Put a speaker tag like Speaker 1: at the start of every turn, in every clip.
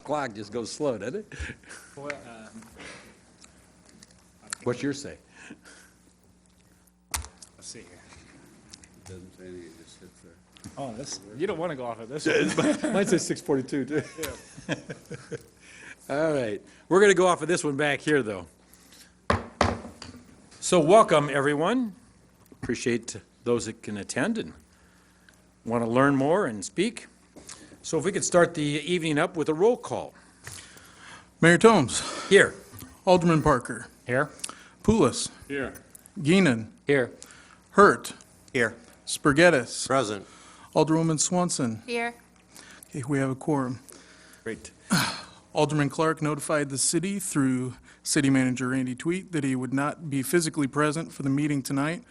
Speaker 1: clock just goes slow, doesn't it?
Speaker 2: Well,
Speaker 1: What's your say?
Speaker 2: let's see here.
Speaker 3: Doesn't say anything, it just sits there.
Speaker 2: Oh, this, you don't want to go off of this one.
Speaker 1: Mine says 6:42 too. All right, we're going to go off of this one back here, though. So welcome, everyone. Appreciate those that can attend and want to learn more and speak. So if we could start the evening up with a roll call.
Speaker 4: Mayor Tomes.
Speaker 1: Here.
Speaker 4: Alderman Parker.
Speaker 1: Here.
Speaker 4: Poulos.
Speaker 2: Here.
Speaker 4: Gainin.
Speaker 1: Here.
Speaker 4: Hurt.
Speaker 3: Here.
Speaker 4: Spur, Geddes.
Speaker 3: Present.
Speaker 4: Alderwoman Swanson.
Speaker 5: Here.
Speaker 4: Okay, we have a quorum.
Speaker 1: Great.
Speaker 4: Alderman Clark notified the city through City Manager Randy Tweet that he would not be physically present for the meeting tonight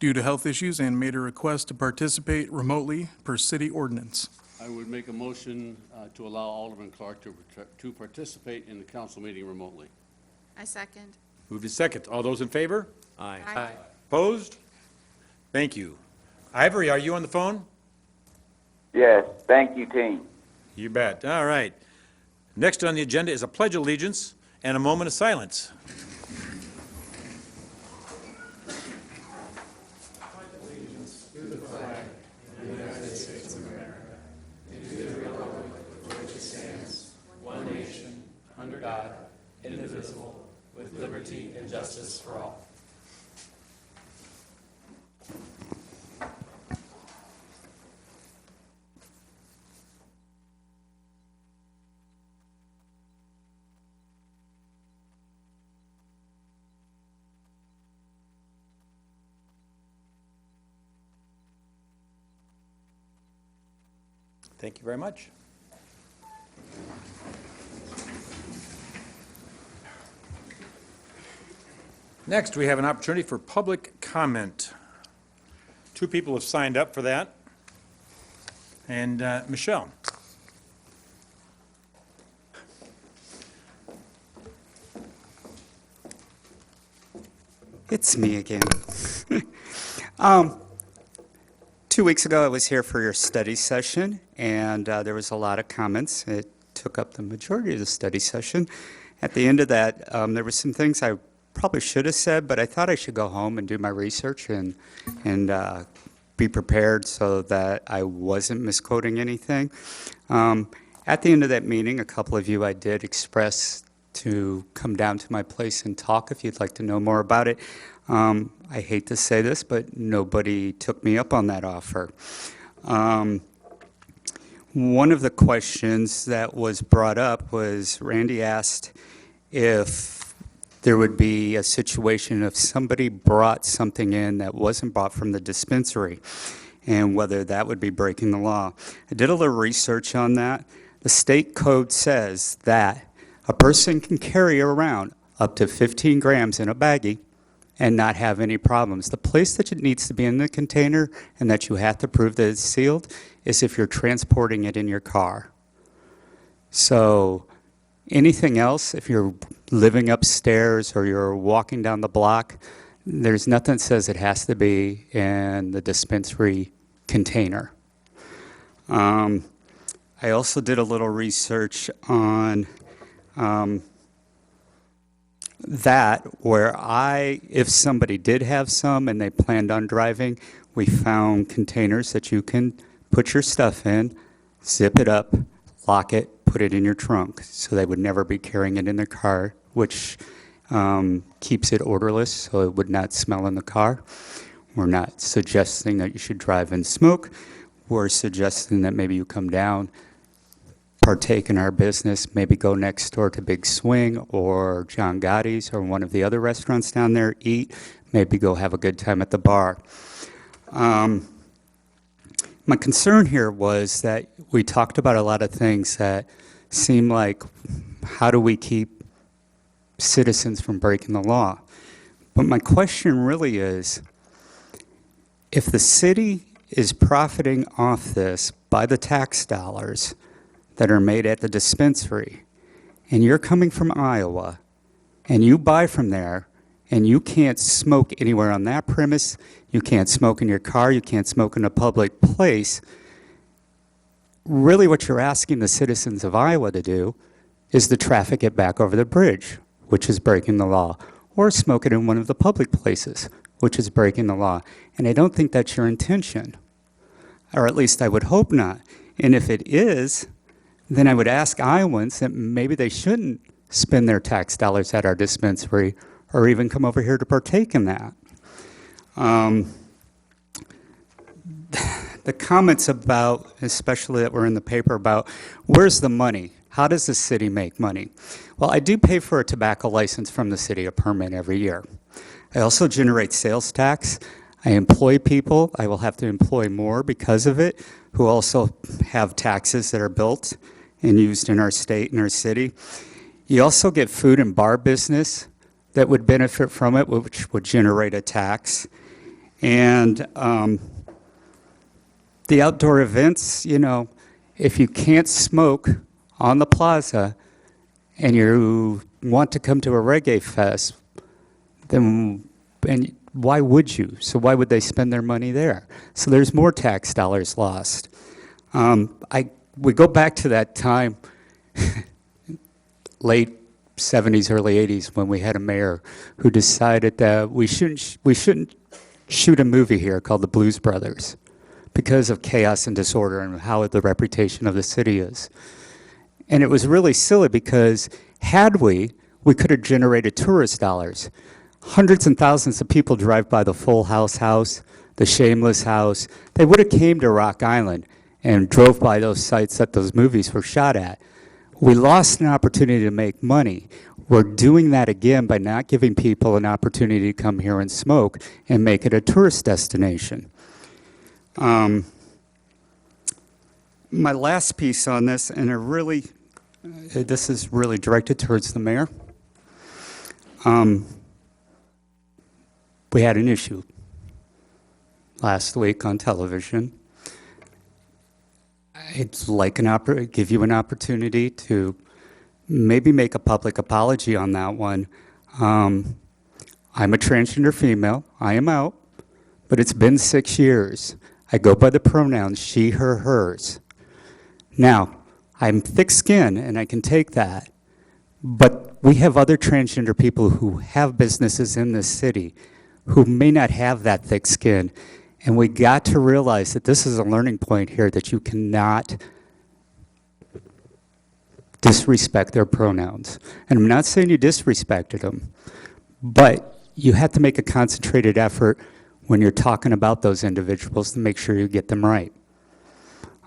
Speaker 4: due to health issues and made a request to participate remotely per city ordinance.
Speaker 3: I would make a motion to allow Alderman Clark to participate in the council meeting remotely.
Speaker 5: I second.
Speaker 1: Moved to second. All those in favor?
Speaker 5: Aye.
Speaker 1: Opposed? Thank you. Ivory, are you on the phone?
Speaker 6: Yes, thank you, team.
Speaker 1: You bet. All right. Next on the agenda is a pledge of allegiance and a moment of silence. Thank you very much. Next, we have an opportunity for public comment. 2 people have signed up for that. And Michelle.
Speaker 7: It's me again. 2 weeks ago, I was here for your study session, and there was a lot of comments. It took up the majority of the study session. At the end of that, there were some things I probably should have said, but I thought I should go home and do my research and be prepared so that I wasn't misquoting anything. At the end of that meeting, a couple of you I did express to come down to my place and talk if you'd like to know more about it. I hate to say this, but nobody took me up on that offer. One of the questions that was brought up was Randy asked if there would be a situation if somebody brought something in that wasn't bought from the dispensary and whether that would be breaking the law. I did a little research on that. The state code says that a person can carry around up to 15 grams in a baggie and not have any problems. The place that it needs to be in the container and that you have to prove that it's sealed is if you're transporting it in your car. So anything else, if you're living upstairs or you're walking down the block, there's nothing that says it has to be in the dispensary container. I also did a little research on that where if somebody did have some and they planned on driving, we found containers that you can put your stuff in, zip it up, lock it, put it in your trunk, so they would never be carrying it in their car, which keeps it odorless so it would not smell in the car. We're not suggesting that you should drive and smoke. We're suggesting that maybe you come down, partake in our business, maybe go next door to Big Swing or John Gotti's or one of the other restaurants down there, eat, maybe go have a good time at the bar. My concern here was that we talked about a lot of things that seem like, how do we keep citizens from breaking the law? But my question really is, if the city is profiting off this by the tax dollars that are made at the dispensary, and you're coming from Iowa, and you buy from there, and you can't smoke anywhere on that premise, you can't smoke in your car, you can't smoke in a public place, really what you're asking the citizens of Iowa to do is to traffic it back over the bridge, which is breaking the law, or smoke it in one of the public places, which is breaking the law. And I don't think that's your intention, or at least I would hope not. And if it is, then I would ask Iowans that maybe they shouldn't spend their tax dollars at our dispensary or even come over here to partake in that. The comments about, especially that were in the paper about, where's the money? How does the city make money? Well, I do pay for a tobacco license from the city, a permit every year. I also generate sales tax. I employ people. I will have to employ more because of it, who also have taxes that are built and used in our state and our city. You also get food and bar business that would benefit from it, which would generate a tax. And the outdoor events, you know, if you can't smoke on the plaza and you want to come to a reggae fest, then and why would you? So why would they spend their money there? So there's more tax dollars lost. We go back to that time, late 70s, early 80s, when we had a mayor who decided that we shouldn't shoot a movie here called The Blues Brothers because of chaos and disorder and how the reputation of the city is. And it was really silly because had we could have generated tourist dollars. Hundreds and thousands of people drive by the Full House, the Shameless House. They would have came to Rock Island and drove by those sites that those movies were shot at. We lost an opportunity to make money. We're doing that again by not giving people an opportunity to come here and smoke and make it a tourist destination. My last piece on this, and this is really directed towards the mayor. We had an issue last week on television. I'd like give you an opportunity to maybe make a public apology on that one. I'm a transgender female. I am out, but it's been 6 years. I go by the pronouns she, her, hers. Now, I'm thick-skinned, and I can take that, but we have other transgender people who have businesses in this city who may not have that thick skin. And we got to realize that this is a learning point here, that you cannot disrespect their pronouns. And I'm not saying you disrespected them, but you have to make a concentrated effort when you're talking about those individuals to make sure you get them right.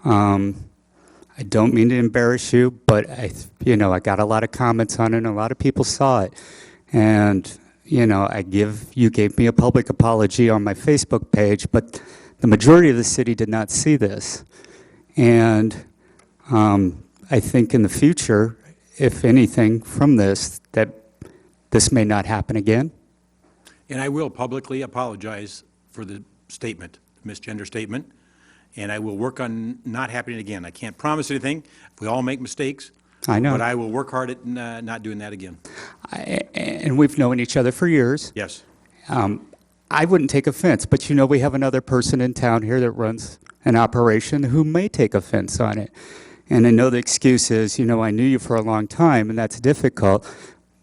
Speaker 7: I don't mean to embarrass you, but I got a lot of comments on it, and a lot of people saw it. And you gave me a public apology on my Facebook page, but the majority of the city did not see this. And I think in the future, if anything from this, that this may not happen again.
Speaker 1: And I will publicly apologize for the statement, misgender statement, and I will work on not happening again. I can't promise anything. We all make mistakes.
Speaker 7: I know.
Speaker 1: But I will work hard at not doing that again.
Speaker 7: And we've known each other for years.
Speaker 1: Yes.
Speaker 7: I wouldn't take offense, but we have another person in town here that runs an operation who may take offense on it. And I know the excuse is, I knew you for a long time, and that's difficult.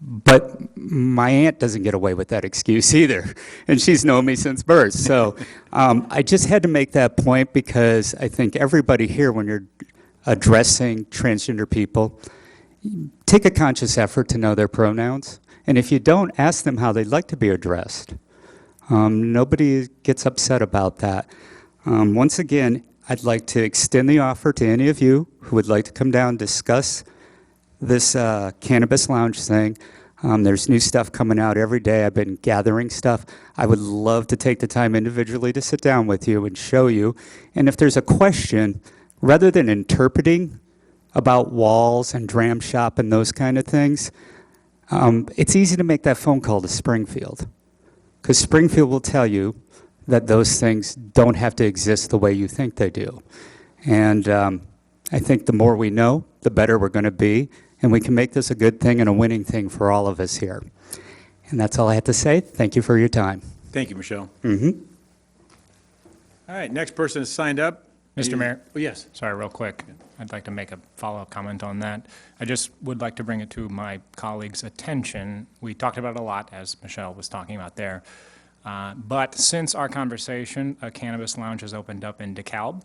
Speaker 7: But my aunt doesn't get away with that excuse either, and she's known me since birth. So I just had to make that point because I think everybody here, when you're addressing transgender people, take a conscious effort to know their pronouns. And if you don't, ask them how they'd like to be addressed. Nobody gets upset about that. Once again, I'd like to extend the offer to any of you who would like to come down and discuss this cannabis lounge thing. There's new stuff coming out every day. I've been gathering stuff. I would love to take the time individually to sit down with you and show you. And if there's a question, rather than interpreting about walls and dram shop and those kind of things, it's easy to make that phone call to Springfield, because Springfield will tell you that those things don't have to exist the way you think they do. And I think the more we know, the better we're going to be, and we can make this a good thing and a winning thing for all of us here. And that's all I have to say. Thank you for your time.
Speaker 1: Thank you, Michelle.
Speaker 7: Mm-hmm.
Speaker 1: All right, next person is signed up,
Speaker 2: Mr. Mayor,
Speaker 1: Oh, yes.
Speaker 2: sorry, real quick. I'd like to make a follow-up comment on that. I just would like to bring it to my colleagues' attention. We talked about it a lot, as Michelle was talking about there. But since our conversation, a cannabis lounge has opened up in DeKalb,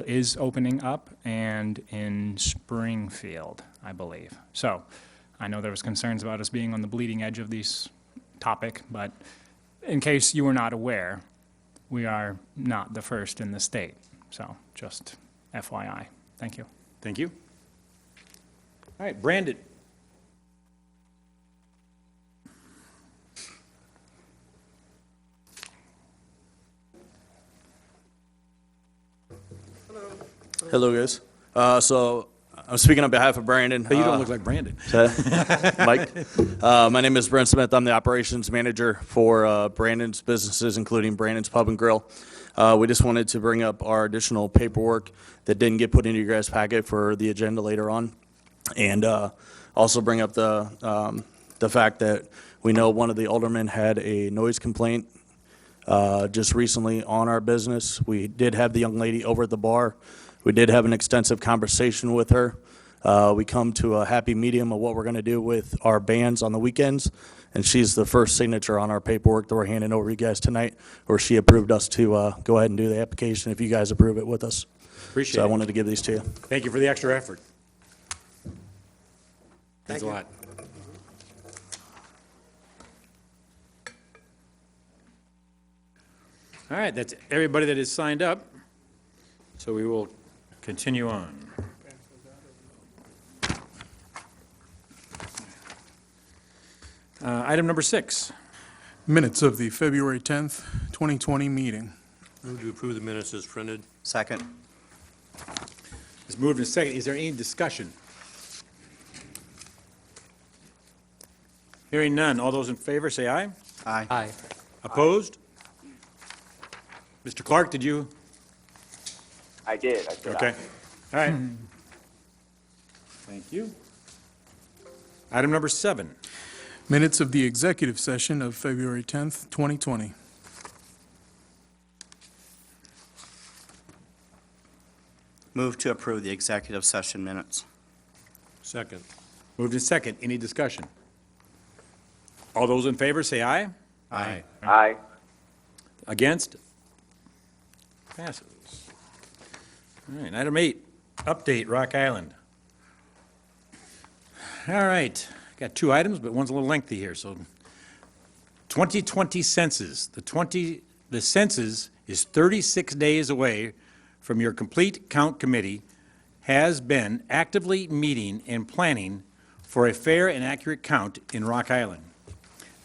Speaker 2: is opening up, and in Springfield, I believe. So I know there was concerns about us being on the bleeding edge of this topic, but in case you were not aware, we are not the first in the state. So just FYI. Thank you.
Speaker 1: Thank you. All right, Brandon.
Speaker 8: Hello, guys. So I'm speaking on behalf of Brandon.
Speaker 1: Hey, you don't look like Brandon.
Speaker 8: Mike. My name is Brent Smith. I'm the operations manager for Brandon's businesses, including Brandon's Pub and Grill. We just wanted to bring up our additional paperwork that didn't get put into your guys' packet for the agenda later on, and also bring up the fact that we know one of the aldermen had a noise complaint just recently on our business. We did have the young lady over at the bar. We did have an extensive conversation with her. We come to a happy medium of what we're going to do with our bans on the weekends, and she's the first signature on our paperwork that we're handing over to you guys tonight, where she approved us to go ahead and do the application if you guys approve it with us.
Speaker 1: Appreciate
Speaker 8: So I
Speaker 1: it.
Speaker 8: wanted to give these to you.
Speaker 1: Thank you for the extra effort. Thanks a lot. All right, that's everybody that is signed up. So we will continue on. Item number 6.
Speaker 4: Minutes of the February 10th, 2020 meeting.
Speaker 9: Move to approve the minutes as printed.
Speaker 7: Second.
Speaker 1: It's moved and second. Is there any discussion? Hearing none. All those in favor, say aye.
Speaker 7: Aye. Aye.
Speaker 1: Opposed? Mr. Clark, did you?
Speaker 6: I did. I said
Speaker 1: Okay.
Speaker 6: aye.
Speaker 1: All right. Thank you. Item number 7.
Speaker 4: Minutes of the executive session of February 10th, 2020.
Speaker 10: Move to approve the executive session minutes.
Speaker 9: Second.
Speaker 1: Moved and second. Any discussion? All those in favor, say aye.
Speaker 9: Aye.
Speaker 6: Aye.
Speaker 1: Against? Passes. All right, item 8, update Rock Island. All right, got 2 items, but one's a little lengthy here, so 2020 census. The census is 36 days away from your complete count committee has been actively meeting and planning for a fair and accurate count in Rock Island.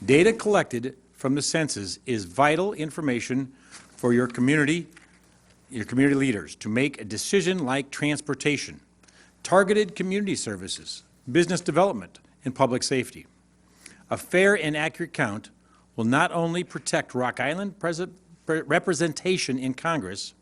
Speaker 1: Data collected from the census is vital information for your community leaders to make a decision like transportation, targeted community services, business development, and public safety. A fair and accurate count will not only protect Rock Island representation in Congress,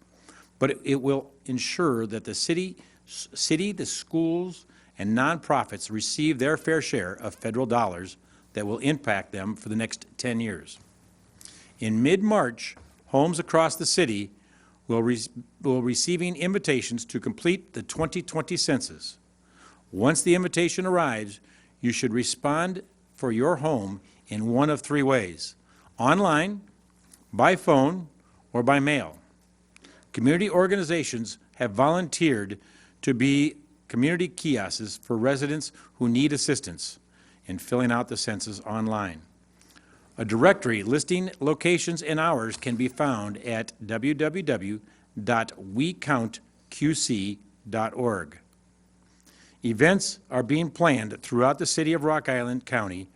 Speaker 1: but it will ensure that the city, the schools, and nonprofits receive their fair share of federal dollars that will impact them for the next 10 years. In mid-March, homes across the city will receiving invitations to complete the 2020 census. Once the invitation arrives, you should respond for your home in one of 3 ways: online, by phone, or by mail. Community organizations have volunteered to be community kiosks for residents who need assistance in filling out the census online. A directory listing locations and hours can be found at www.wecountqc.org. Events are being planned throughout the city of Rock Island County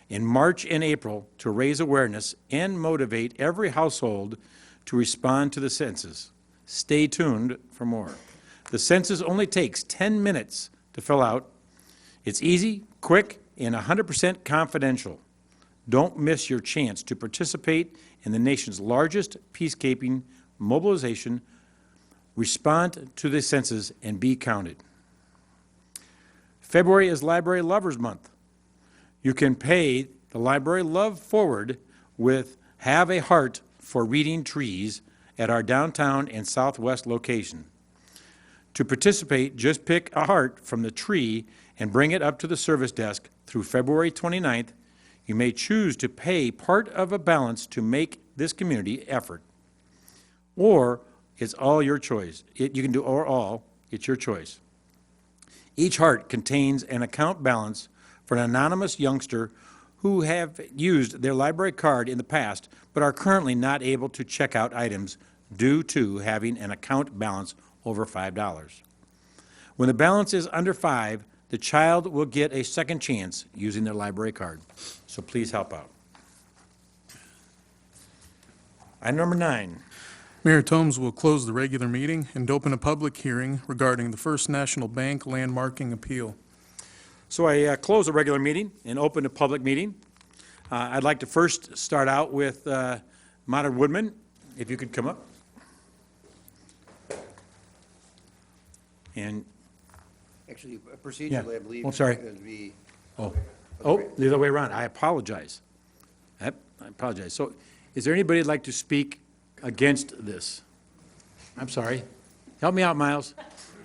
Speaker 1: in March and April to raise awareness and motivate every household to respond to the census. Stay tuned for more. The census only takes 10 minutes to fill out. It's easy, quick, and 100% confidential. Don't miss your chance to participate in the nation's largest peacekeeping mobilization. Respond to the census and be counted. February is Library Lovers Month. You can pay the Library Love Forward with Have a Heart for Reading Trees at our downtown and southwest location. To participate, just pick a heart from the tree and bring it up to the service desk through February 29th. You may choose to pay part of a balance to make this community effort. Or it's all your choice. You can do or all, it's your choice. Each heart contains an account balance for an anonymous youngster who have used their library card in the past but are currently not able to check out items due to having an account balance over $5. When the balance is under $5, the child will get a second chance using their library card. So please help out. Item number 9.
Speaker 4: Mayor Tomes will close the regular meeting and open a public hearing regarding the First National Bank landmarking appeal.
Speaker 1: So I close the regular meeting and open a public meeting. I'd like to first start out with Modern Woodman, if you could come up. And,
Speaker 11: Actually, procedurally, I believe.
Speaker 1: Oh, sorry.
Speaker 11: It would be,
Speaker 1: oh, the other way around. I apologize. I apologize. So is there anybody that'd like to speak against this? I'm sorry. Help me out, Miles.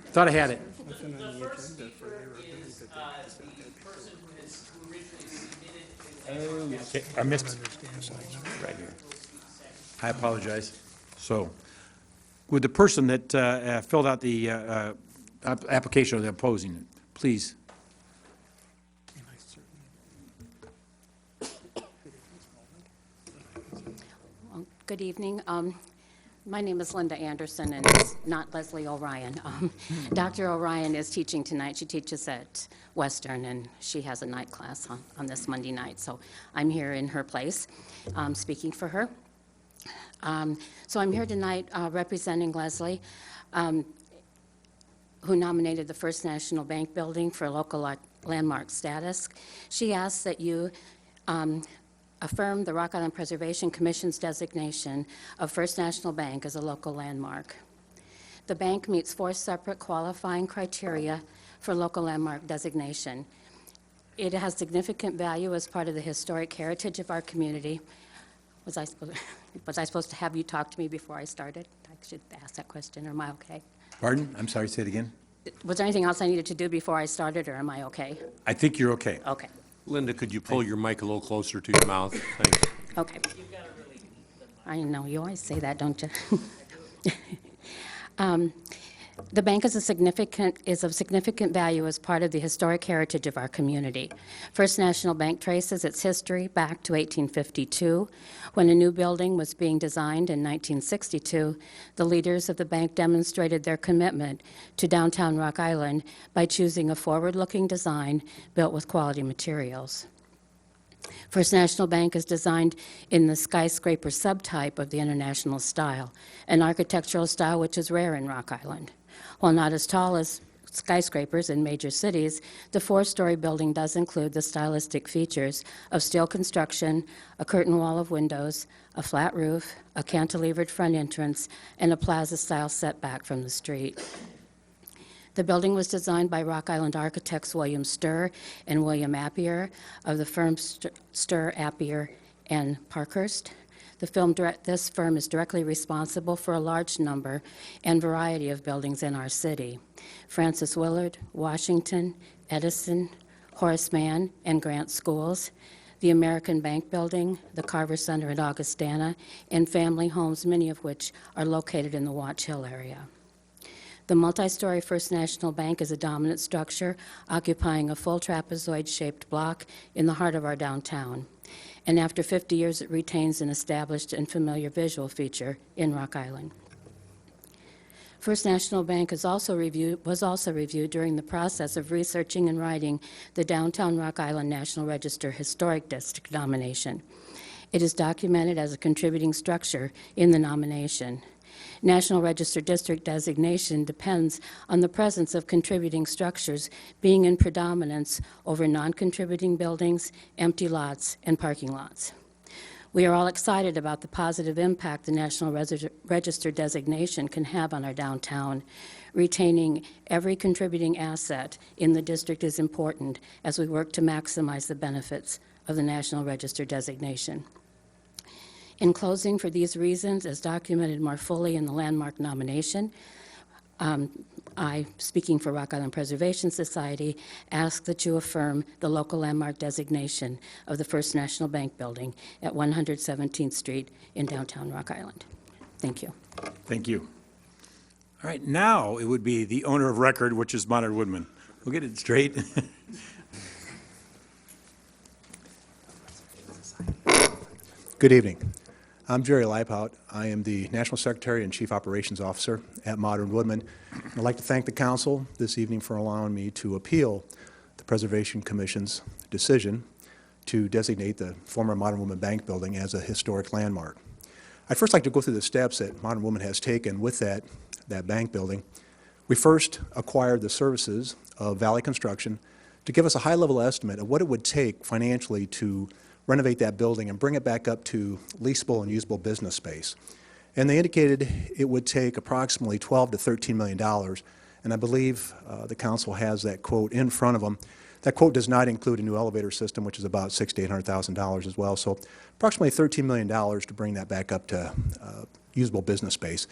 Speaker 1: Thought I had it.
Speaker 12: The first speaker is the person who originally submitted.
Speaker 1: Okay, I missed right here. I apologize. So, would the person that filled out the application or the opposing it, please?
Speaker 13: Good evening. My name is Linda Anderson, and it's not Leslie O'Ryan. Dr. O'Ryan is teaching tonight. She teaches at Western, and she has a night class on this Monday night. So I'm here in her place, speaking for her. So I'm here tonight representing Leslie, who nominated the First National Bank building for local landmark status. She asks that you affirm the Rock Island Preservation Commission's designation of First National Bank as a local landmark. The bank meets 4 separate qualifying criteria for local landmark designation. It has significant value as part of the historic heritage of our community. Was I supposed to have you talk to me before I started? I should ask that question, or am I okay?
Speaker 1: Pardon? I'm sorry, say it again.
Speaker 13: Was there anything else I needed to do before I started, or am I okay?
Speaker 1: I think you're okay.
Speaker 13: Okay,
Speaker 9: Linda, could you pull your mic a little closer to your mouth? Thanks.
Speaker 13: okay. I know, you always say that, don't you? The bank is of significant value as part of the historic heritage of our community. First National Bank traces its history back to 1852, when a new building was being designed in 1962. The leaders of the bank demonstrated their commitment to downtown Rock Island by choosing a forward-looking design built with quality materials. First National Bank is designed in the skyscraper subtype of the international style, an architectural style which is rare in Rock Island. While not as tall as skyscrapers in major cities, the 4-story building does include the stylistic features of steel construction, a curtain wall of windows, a flat roof, a cantilevered front entrance, and a plaza-style setback from the street. The building was designed by Rock Island architects William Spur and William Appier of the firm Spur, Appier, and Parkhurst. This firm is directly responsible for a large number and variety of buildings in our city. Francis Willard, Washington, Edison, Horace Mann, and Grant Schools, the American Bank Building, the Carver Center at Augustana, and family homes, many of which are located in the Watch Hill area. The multi-story First National Bank is a dominant structure occupying a full trapezoid-shaped block in the heart of our downtown. And after 50 years, it retains an established and familiar visual feature in Rock Island. First National Bank was also reviewed during the process of researching and writing the Downtown Rock Island National Register Historic District nomination. It is documented as a contributing structure in the nomination. National Register District designation depends on the presence of contributing structures being in predominance over non-contributing buildings, empty lots, and parking lots. We are all excited about the positive impact the National Register designation can have on our downtown. Retaining every contributing asset in the district is important as we work to maximize the benefits of the National Register designation. In closing, for these reasons, as documented more fully in the landmark nomination, I, speaking for Rock Island Preservation Society, ask that you affirm the local landmark designation of the First National Bank Building at 117th Street in downtown Rock Island. Thank you.
Speaker 1: Thank you. All right, now it would be the owner of record, which is Monard Woodman. We'll get it straight.
Speaker 14: Good evening. I'm Jerry Leipout. I am the National Secretary and Chief Operations Officer at Modern Woodman. I'd like to thank the council this evening for allowing me to appeal the Preservation Commission's decision to designate the former Modern Woodman Bank Building as a historic landmark. I'd first like to go through the steps that Modern Woodman has taken with that bank building. We first acquired the services of Valley Construction to give us a high-level estimate of what it would take financially to renovate that building and bring it back up to leasable and usable business space. And they indicated it would take approximately $12 to $13 million, and I believe the council has that quote in front of them. That quote does not include a new elevator system, which is about $600,000 to $800,000 as well, so approximately $13 million to bring that back up to usable business space.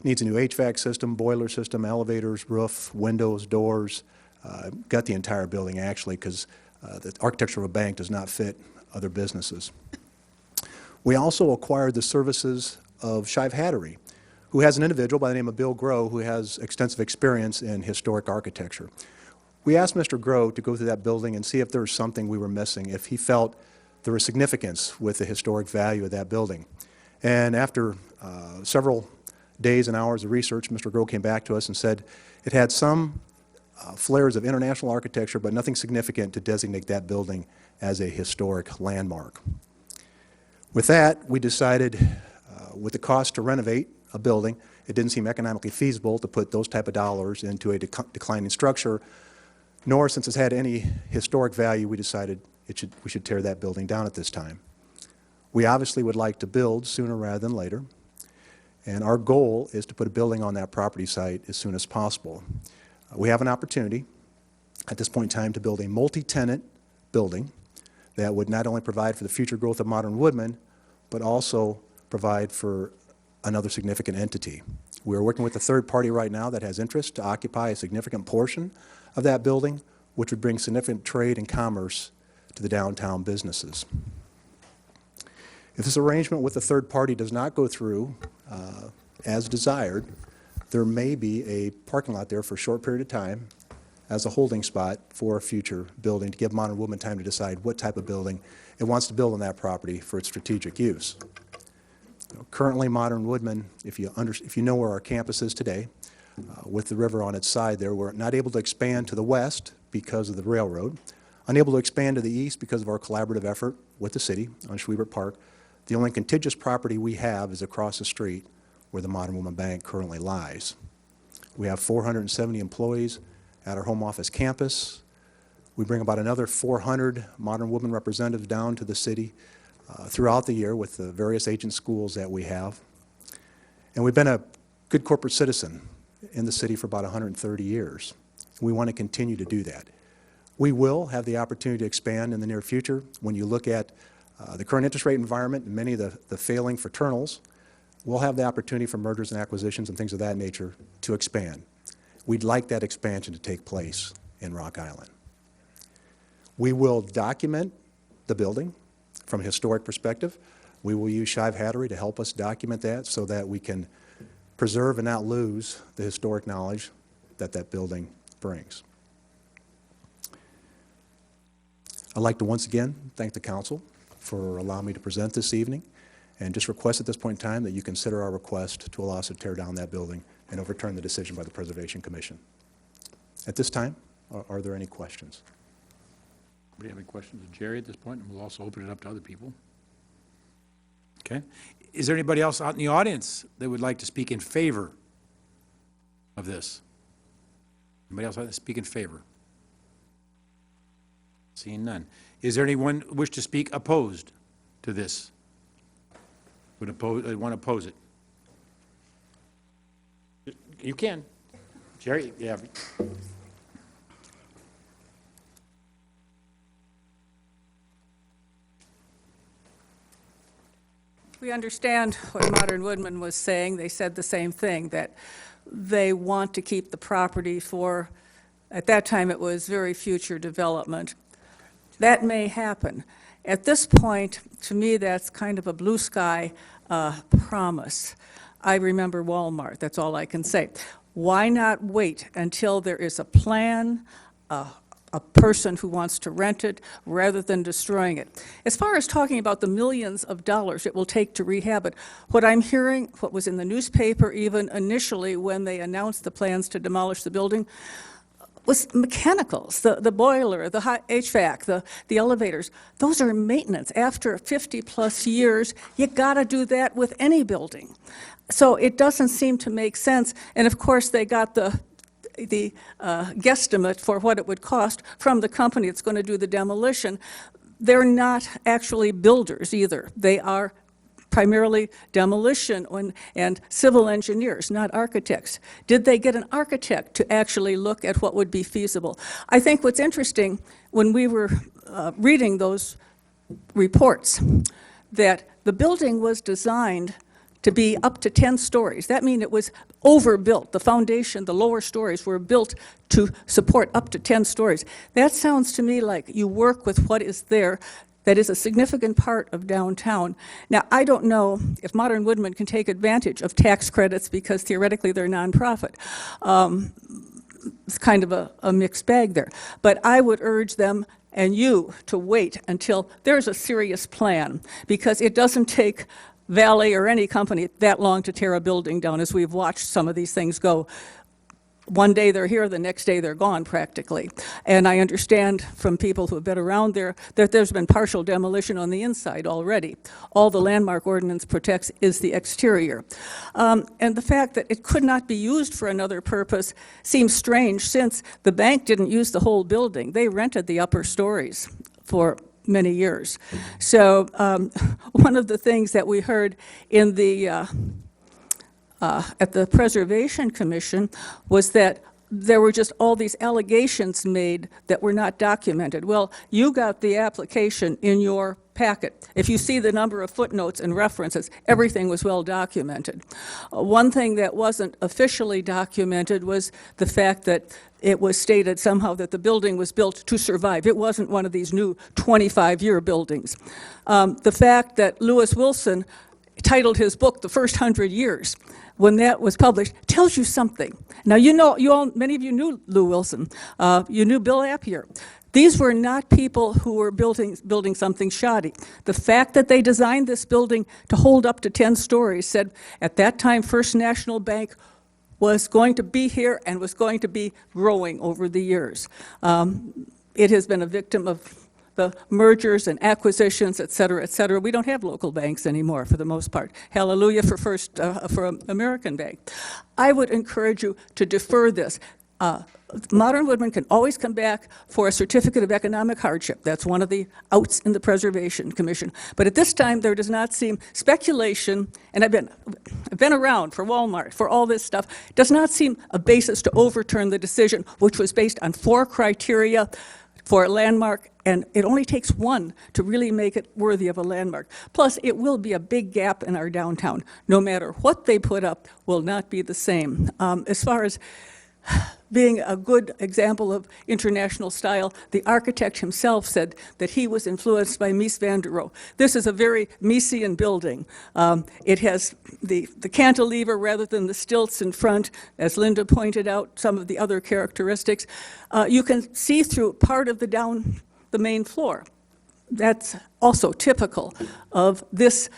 Speaker 14: It needs a new HVAC system, boiler system, elevators, roof, windows, doors, got the entire building actually, because the architecture of a bank does not fit other businesses. We also acquired the services of Shive Hattery, who has an individual by the name of Bill Groh who has extensive experience in historic architecture. We asked Mr. Groh to go through that building and see if there was something we were missing, if he felt there was significance with the historic value of that building. And after several days and hours of research, Mr. Groh came back to us and said it had some flares of international architecture, but nothing significant to designate that building as a historic landmark. With that, we decided, with the cost to renovate a building, it didn't seem economically feasible to put those type of dollars into a declining structure, nor since it's had any historic value, we decided we should tear that building down at this time. We obviously would like to build sooner rather than later, and our goal is to put a building on that property site as soon as possible. We have an opportunity at this point in time to build a multi-tenant building that would not only provide for the future growth of Modern Woodman, but also provide for another significant entity. We're working with a third party right now that has interest to occupy a significant portion of that building, which would bring significant trade and commerce to the downtown businesses. If this arrangement with the third party does not go through as desired, there may be a parking lot there for a short period of time as a holding spot for a future building to give Modern Woodman time to decide what type of building it wants to build on that property for its strategic use. Currently, Modern Woodman, if you know where our campus is today, with the river on its side there, we're not able to expand to the west because of the railroad, unable to expand to the east because of our collaborative effort with the city on Schwiebert Park. The only contiguous property we have is across the street where the Modern Woodman Bank currently lies. We have 470 employees at our home office campus. We bring about another 400 Modern Woodman representatives down to the city throughout the year with the various agent schools that we have. And we've been a good corporate citizen in the city for about 130 years. We want to continue to do that. We will have the opportunity to expand in the near future. When you look at the current interest rate environment and many of the failing fraternals, we'll have the opportunity for mergers and acquisitions and things of that nature to expand. We'd like that expansion to take place in Rock Island. We will document the building from a historic perspective. We will use Shive Hattery to help us document that so that we can preserve and not lose the historic knowledge that that building brings. I'd like to once again thank the council for allowing me to present this evening and just request at this point in time that you consider our request to allow us to tear down that building and overturn the decision by the Preservation Commission. At this time, are there any questions?
Speaker 1: Anybody have any questions of Jerry at this point? And we'll also open it up to other people. Okay. Is there anybody else out in the audience that would like to speak in favor of this? Anybody else like to speak in favor? Seeing none. Is there anyone wish to speak opposed to this? Want to oppose it? You can. Jerry, yeah.
Speaker 15: We understand what Modern Woodman was saying. They said the same thing, that they want to keep the property for, at that time, it was very future development. That may happen. At this point, to me, that's kind of a blue sky promise. I remember Walmart, that's all I can say. Why not wait until there is a plan, a person who wants to rent it, rather than destroying it? As far as talking about the millions of dollars it will take to rehab it, what I'm hearing, what was in the newspaper even initially when they announced the plans to demolish the building, was mechanicals, the boiler, the HVAC, the elevators. Those are maintenance. After 50-plus years, you got to do that with any building. So it doesn't seem to make sense. And of course, they got the guesstimate for what it would cost from the company that's going to do the demolition. They're not actually builders either. They are primarily demolition and civil engineers, not architects. Did they get an architect to actually look at what would be feasible? I think what's interesting, when we were reading those reports, that the building was designed to be up to 10 stories. That means it was overbuilt. The foundation, the lower stories were built to support up to 10 stories. That sounds to me like you work with what is there. That is a significant part of downtown. Now, I don't know if Modern Woodman can take advantage of tax credits because theoretically they're nonprofit. It's kind of a mixed bag there. But I would urge them and you to wait until there's a serious plan, because it doesn't take Valley or any company that long to tear a building down, as we've watched some of these things go. One day they're here, the next day they're gone practically. And I understand from people who have been around there that there's been partial demolition on the inside already. All the landmark ordinance protects is the exterior. And the fact that it could not be used for another purpose seems strange, since the bank didn't use the whole building. They rented the upper stories for many years. So one of the things that we heard in the at the Preservation Commission was that there were just all these allegations made that were not documented. Well, you got the application in your packet. If you see the number of footnotes and references, everything was well documented. One thing that wasn't officially documented was the fact that it was stated somehow that the building was built to survive. It wasn't one of these new 25-year buildings. The fact that Lewis Wilson titled his book The First 100 Years, when that was published, tells you something. Now, many of you knew Lou Wilson. You knew Bill Appier. These were not people who were building something shoddy. The fact that they designed this building to hold up to 10 stories said, at that time, First National Bank was going to be here and was going to be growing over the years. It has been a victim of the mergers and acquisitions, et cetera, et cetera. We don't have local banks anymore for the most part. Hallelujah for American Bank. I would encourage you to defer this. Modern Woodman can always come back for a certificate of economic hardship. That's one of the outs in the Preservation Commission. But at this time, there does not seem speculation, and I've been around for Walmart, for all this stuff, does not seem a basis to overturn the decision, which was based on 4 criteria for a landmark, and it only takes 1 to really make it worthy of a landmark. Plus, it will be a big gap in our downtown. No matter what they put up, will not be the same. As far as being a good example of international style, the architect himself said that he was influenced by Mies van der Rohe. This is a very Miesian building. It has the cantilever rather than the stilts in front, as Linda pointed out, some of the other characteristics. You can see through part of the main floor. That's also typical of this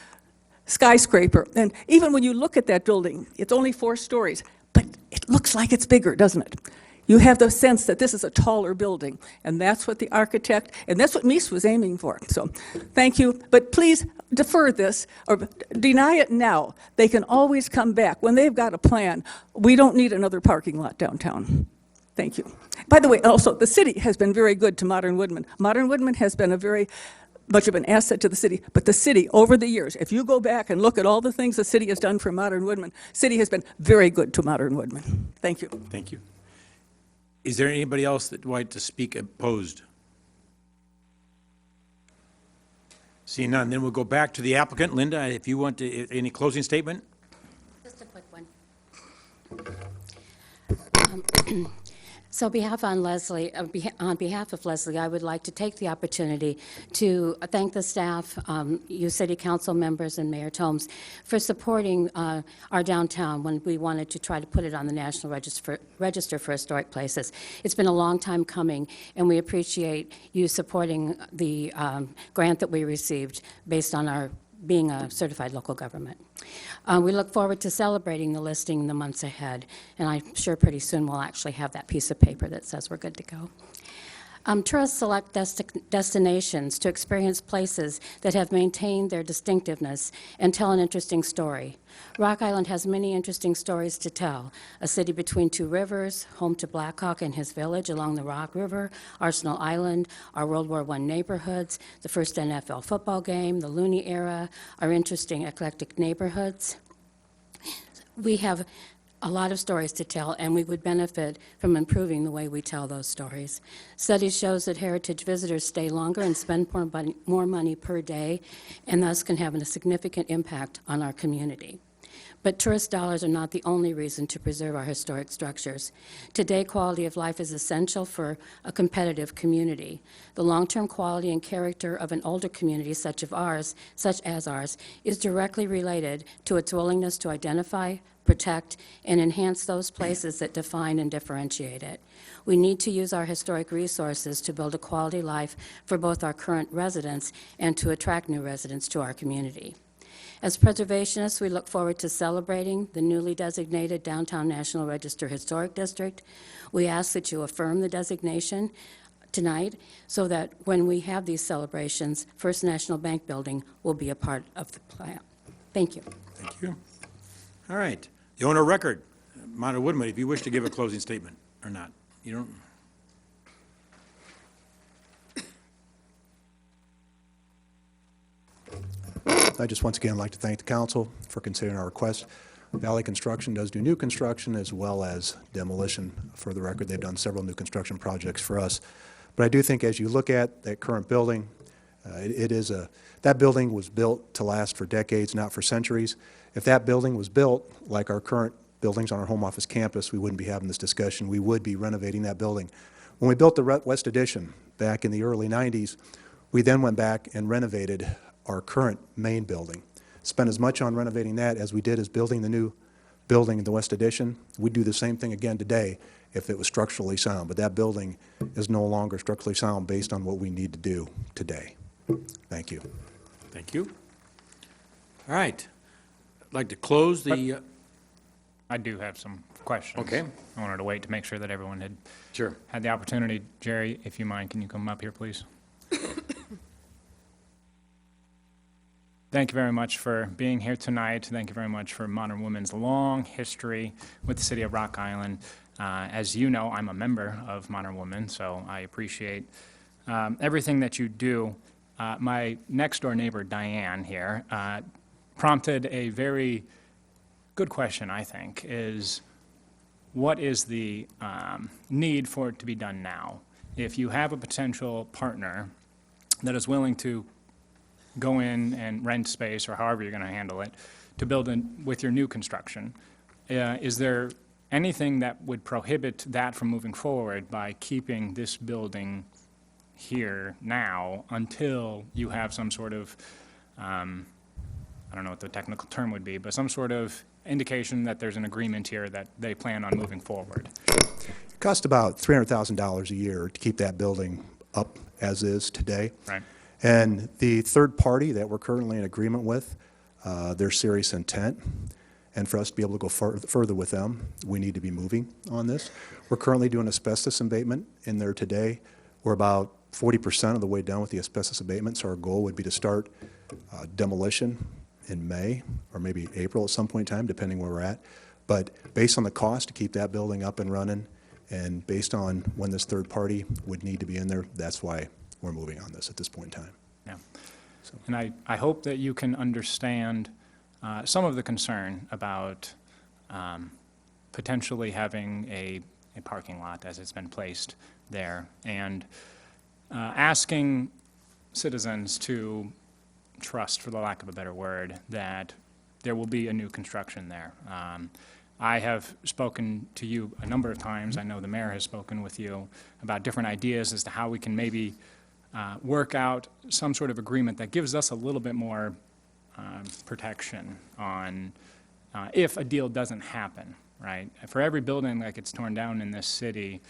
Speaker 15: skyscraper. And even when you look at that building, it's only 4 stories. But it looks like it's bigger, doesn't it? You have the sense that this is a taller building, and that's what the architect, and that's what Mies was aiming for. So, thank you. But please defer this, or deny it now. They can always come back. When they've got a plan, we don't need another parking lot downtown. Thank you. By the way, also, the city has been very good to Modern Woodman. Modern Woodman has been a very much of an asset to the city, but the city, over the years, if you go back and look at all the things the city has done for Modern Woodman, city has been very good to Modern Woodman. Thank you.
Speaker 1: Thank you. Is there anybody else that would like to speak opposed? Seeing none, then we'll go back to the applicant. Linda, if you want to, any closing statement?
Speaker 13: Just a quick one. So on behalf of Leslie, I would like to take the opportunity to thank the staff, you city council members and Mayor Tomes, for supporting our downtown when we wanted to try to put it on the National Register for Historic Places. It's been a long time coming, and we appreciate you supporting the grant that we received based on our being a certified local government. We look forward to celebrating the listing in the months ahead, and I'm sure pretty soon we'll actually have that piece of paper that says we're good to go. Tourists select destinations to experience places that have maintained their distinctiveness and tell an interesting story. Rock Island has many interesting stories to tell. A city between two rivers, home to Black Hawk and his village along the Rock River, Arsenal Island, our World War I neighborhoods, the first NFL football game, the Looney era, our interesting eclectic neighborhoods. We have a lot of stories to tell, and we would benefit from improving the way we tell those stories. Studies shows that heritage visitors stay longer and spend more money per day, and thus can have a significant impact on our community. But tourist dollars are not the only reason to preserve our historic structures. Today, quality of life is essential for a competitive community. The long-term quality and character of an older community such as ours, is directly related to its willingness to identify, protect, and enhance those places that define and differentiate it. We need to use our historic resources to build a quality life for both our current residents and to attract new residents to our community. As preservationists, we look forward to celebrating the newly designated Downtown National Register Historic District. We ask that you affirm the designation tonight so that when we have these celebrations, First National Bank Building will be a part of the plan. Thank you.
Speaker 1: Thank you. All right. The owner of record, Monter Woodman, if you wish to give a closing statement or not. You don't?
Speaker 14: I just once again like to thank the council for considering our request. Valley Construction does do new construction as well as demolition. For the record, they've done several new construction projects for us. But I do think as you look at that current building, that building was built to last for decades, not for centuries. If that building was built like our current buildings on our home office campus, we wouldn't be having this discussion. We would be renovating that building. When we built the West Addition back in the early 90s, we then went back and renovated our current main building. Spent as much on renovating that as we did as building the new building in the West Addition. We'd do the same thing again today if it was structurally sound, but that building is no longer structurally sound based on what we need to do today. Thank you.
Speaker 1: Thank you. All right. I'd like to close the...
Speaker 2: I do have some questions.
Speaker 1: Okay.
Speaker 2: I wanted to wait to make sure that everyone had
Speaker 1: Sure.
Speaker 2: had the opportunity. Jerry, if you mind, can you come up here, please? Thank you very much for being here tonight. Thank you very much for Modern Woman's long history with the city of Rock Island. As you know, I'm a member of Modern Woman, so I appreciate everything that you do. My next-door neighbor, Diane, here, prompted a very good question, I think, is what is the need for it to be done now? If you have a potential partner that is willing to go in and rent space, or however you're going to handle it, to build in with your new construction, is there anything that would prohibit that from moving forward by keeping this building here now until you have some sort of, I don't know what the technical term would be, but some sort of indication that there's an agreement here that they plan on moving forward?
Speaker 14: It costs about $300,000 a year to keep that building up as is today.
Speaker 2: Right.
Speaker 14: And the third party that we're currently in agreement with, their serious intent, and for us to be able to go further with them, we need to be moving on this. We're currently doing asbestos abatement in there today. We're about 40% of the way done with the asbestos abatement, so our goal would be to start demolition in May or maybe April at some point in time, depending where we're at. But based on the cost to keep that building up and running, and based on when this third party would need to be in there, that's why we're moving on this at this point in time.
Speaker 2: Yeah. And I hope that you can understand some of the concern about potentially having a parking lot as it's been placed there, and asking citizens to trust, for the lack of a better word, that there will be a new construction there. I have spoken to you a number of times. I know the mayor has spoken with you about different ideas as to how we can maybe work out some sort of agreement that gives us a little bit more protection on if a deal doesn't happen, right? For every building that gets torn down in this city,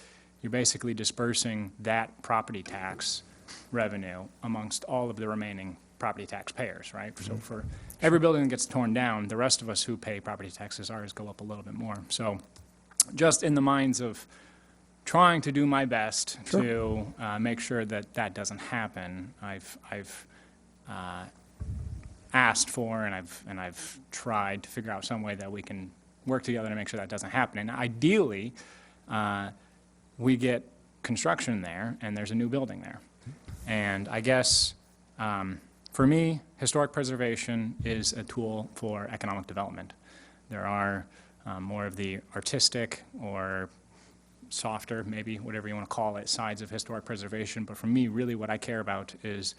Speaker 2: you're basically dispersing that property tax revenue amongst all of the remaining property tax payers, right? So for every building that gets torn down, the rest of us who pay property taxes, ours go up a little bit more. So just in the minds of trying to do my best to make sure that that doesn't happen, I've asked for and I've tried to figure out some way that we can work together to make sure that doesn't happen. And ideally, we get construction there and there's a new building there. And I guess for me, historic preservation is a tool for economic development. There are more of the artistic or softer, maybe whatever you want to call it, sides of historic preservation. But for me, really what I care about is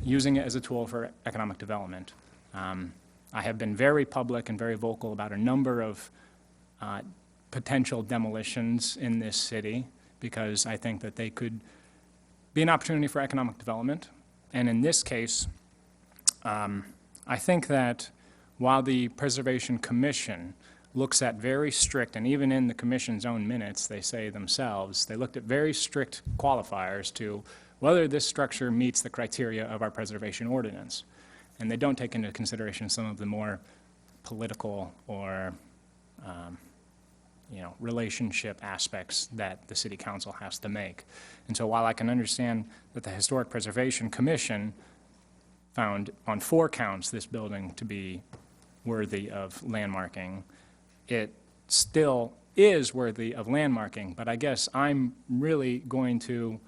Speaker 2: using it as a tool for economic development. I have been very public and very vocal about a number of potential demolitions in this city because I think that they could be an opportunity for economic development. And in this case, I think that while the Preservation Commission looks at very strict, and even in the commission's own minutes, they say themselves, they looked at very strict qualifiers to whether this structure meets the criteria of our preservation ordinance. And they don't take into consideration some of the more political or relationship aspects that the city council has to make. And so while I can understand that the Historic Preservation Commission found on 4 counts this building to be worthy of landmarking, it still is worthy of landmarking, but I guess I'm really going to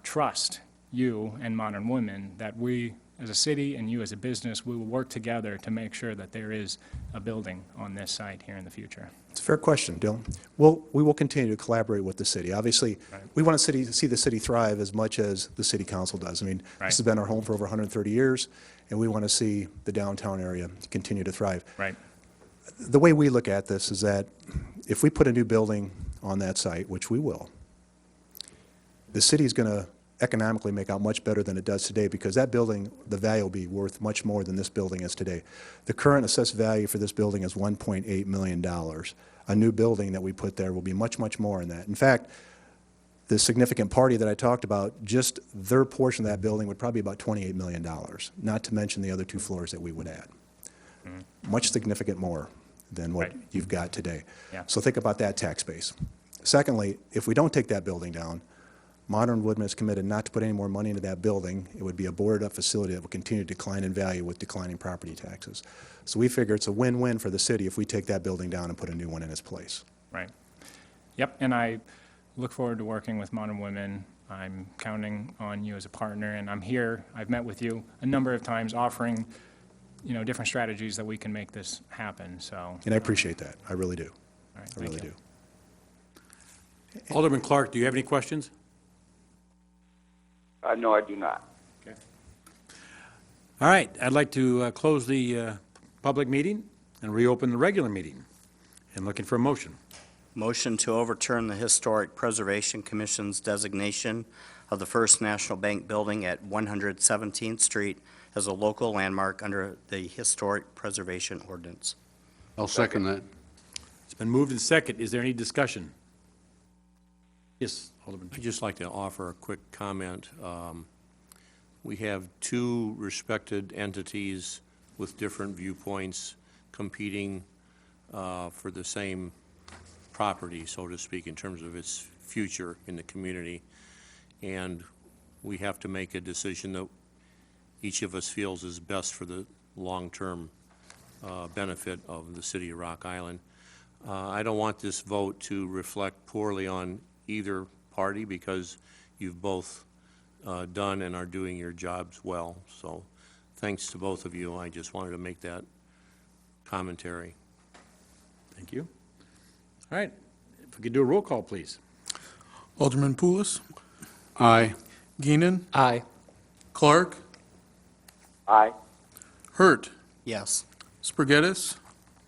Speaker 2: trust you and Modern Women that we as a city and you as a business, we will work together to make sure that there is a building on this site here in the future.
Speaker 14: It's a fair question, Dylan. We will continue to collaborate with the city. Obviously, we want to see the city thrive as much as the city council does. I mean, this has been our home for over 130 years, and we want to see the downtown area continue to thrive.
Speaker 2: Right.
Speaker 14: The way we look at this is that if we put a new building on that site, which we will, the city's going to economically make out much better than it does today because that building, the value will be worth much more than this building is today. The current assessed value for this building is $1.8 million. A new building that we put there will be much, much more than that. In fact, the significant party that I talked about, just their portion of that building would probably be about $28 million, not to mention the other 2 floors that we would add. Much significant more than what you've got today.
Speaker 2: Yeah.
Speaker 14: So think about that tax base. Secondly, if we don't take that building down, Modern Woodman is committed not to put any more money into that building. It would be a boarded-up facility that will continue to decline in value with declining property taxes. So we figure it's a win-win for the city if we take that building down and put a new one in its place.
Speaker 2: Right. Yep, and I look forward to working with Modern Women. I'm counting on you as a partner, and I'm here. I've met with you a number of times offering, different strategies that we can make this happen, so.
Speaker 14: And I appreciate that. I really do.
Speaker 2: All right,
Speaker 14: I really do.
Speaker 1: Alderman Clark, do you have any questions?
Speaker 6: No, I do not.
Speaker 1: Okay. All right, I'd like to close the public meeting and reopen the regular meeting. And looking for a motion.
Speaker 10: Motion to overturn the Historic Preservation Commission's designation of the First National Bank Building at 117th Street as a local landmark under the Historic Preservation Ordinance.
Speaker 3: I'll second that.
Speaker 1: It's been moved and second. Is there any discussion? Yes, Alderman.
Speaker 9: I'd just like to offer a quick comment. We have 2 respected entities with different viewpoints competing for the same property, so to speak, in terms of its future in the community. And we have to make a decision that each of us feels is best for the long-term benefit of the city of Rock Island. I don't want this vote to reflect poorly on either party because you've both done and are doing your jobs well. So thanks to both of you. I just wanted to make that commentary.
Speaker 1: Thank you. All right, if we could do a roll call, please.
Speaker 4: Alderman Poulos,
Speaker 3: Aye.
Speaker 4: Gainin,
Speaker 11: Aye.
Speaker 4: Clark,
Speaker 6: Aye.
Speaker 4: Hurt,
Speaker 10: Yes.
Speaker 4: Geddes,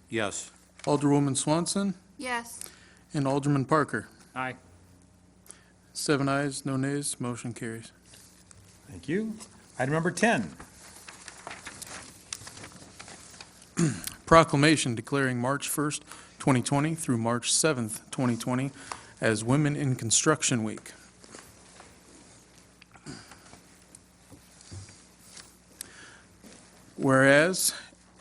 Speaker 9: Yes.
Speaker 4: Alderwoman Swanson,
Speaker 5: Yes.
Speaker 4: and Alderman Parker.
Speaker 2: Aye.
Speaker 4: 7 ayes, no nays, motion carries.
Speaker 1: Thank you. Item number 10.
Speaker 4: Proclamation declaring March 1st, 2020 through March 7th, 2020 as Women in Construction Week. Whereas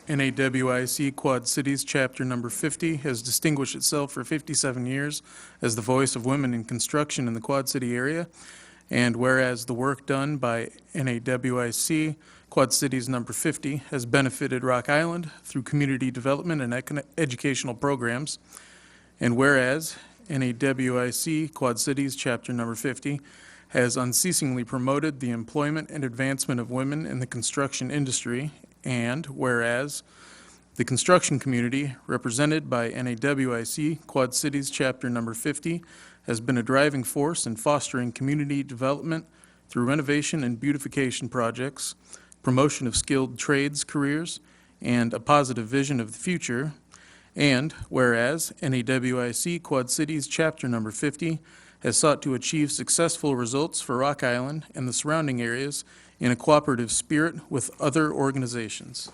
Speaker 4: NAWIC Quad Cities Chapter Number 50 has distinguished itself for 57 years as the voice of women in construction in the Quad City area, and whereas the work done by NAWIC Quad Cities Number 50 has benefited Rock Island through community development and educational programs, and whereas NAWIC Quad Cities Chapter Number 50 has unceasingly promoted the employment and advancement of women in the construction industry, and whereas the construction community, represented by NAWIC Quad Cities Chapter Number 50, has been a driving force in fostering community development through renovation and beautification projects, promotion of skilled trades careers, and a positive vision of the future. And whereas NAWIC Quad Cities Chapter Number 50 has sought to achieve successful results for Rock Island and the surrounding areas in a cooperative spirit with other organizations.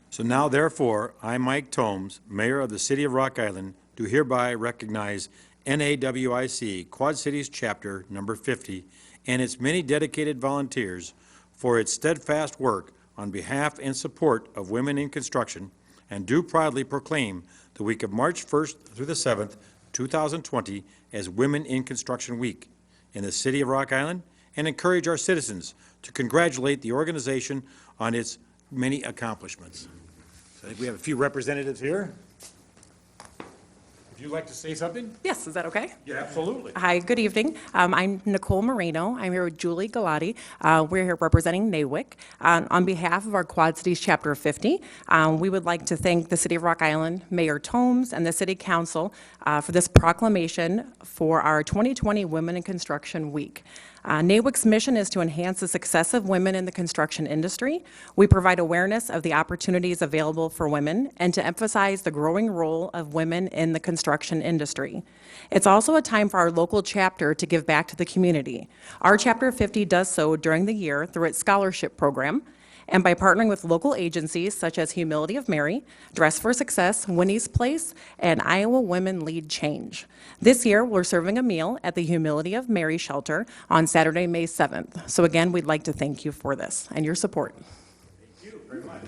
Speaker 1: So now therefore, I, Mike Tomes, Mayor of the City of Rock Island, do hereby recognize NAWIC Quad Cities Chapter Number 50 and its many dedicated volunteers for its steadfast work on behalf and support of women in construction, and do proudly proclaim the week of March 1st through the 7th, 2020 as Women in Construction Week in the City of Rock Island, and encourage our citizens to congratulate the organization on its many accomplishments. So I think we have a few representatives here. Would you like to say something?
Speaker 16: Yes, is that okay?
Speaker 1: Yeah, absolutely.
Speaker 16: Hi, good evening. I'm Nicole Moreno. I'm here with Julie Galati. We're here representing NAWIC. On behalf of our Quad Cities Chapter 50, we would like to thank the City of Rock Island, Mayor Tomes, and the City Council for this proclamation for our 2020 Women in Construction Week. NAWIC's mission is to enhance the success of women in the construction industry. We provide awareness of the opportunities available for women and to emphasize the growing role of women in the construction industry. It's also a time for our local chapter to give back to the community. Our Chapter 50 does so during the year through its scholarship program, and by partnering with local agencies such as Humility of Mary, Dress for Success, Winnie's Place, and Iowa Women Lead Change. This year, we're serving a meal at the Humility of Mary shelter on Saturday, May 7th. So again, we'd like to thank you for this and your support.
Speaker 1: Thank you very much.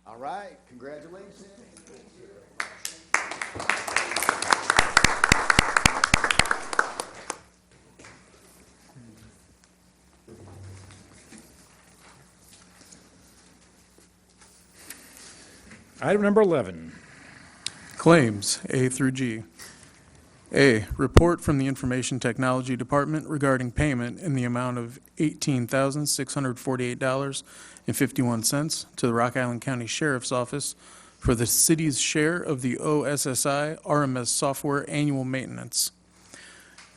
Speaker 11: All right, congratulations.
Speaker 1: Item number 11.
Speaker 4: Claims, A through G. A, report from the Information Technology Department regarding payment in the amount of $18,648.51 to the Rock Island County Sheriff's Office for the city's share of the OSSI RMS software annual maintenance.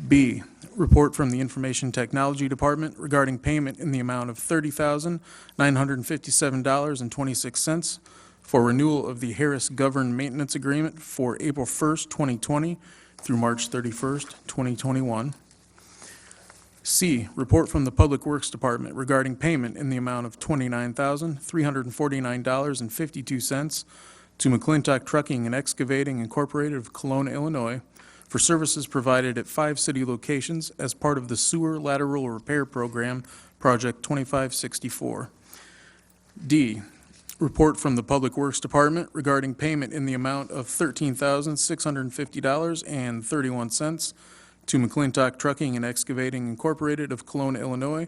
Speaker 4: B, report from the Information Technology Department regarding payment in the amount of $30,957.26 for renewal of the Harris Govern Maintenance Agreement for April 1st, 2020 through March 31st, 2021. C, report from the Public Works Department regarding payment in the amount of $29,349.52 to McClintock Trucking and Excavating Incorporated of Kelowna, Illinois, for services provided at 5 city locations as part of the Sewer Lateral Repair Program, Project 2564. D, report from the Public Works Department regarding payment in the amount of $13,650.31 to McClintock Trucking and Excavating Incorporated of Kelowna, Illinois,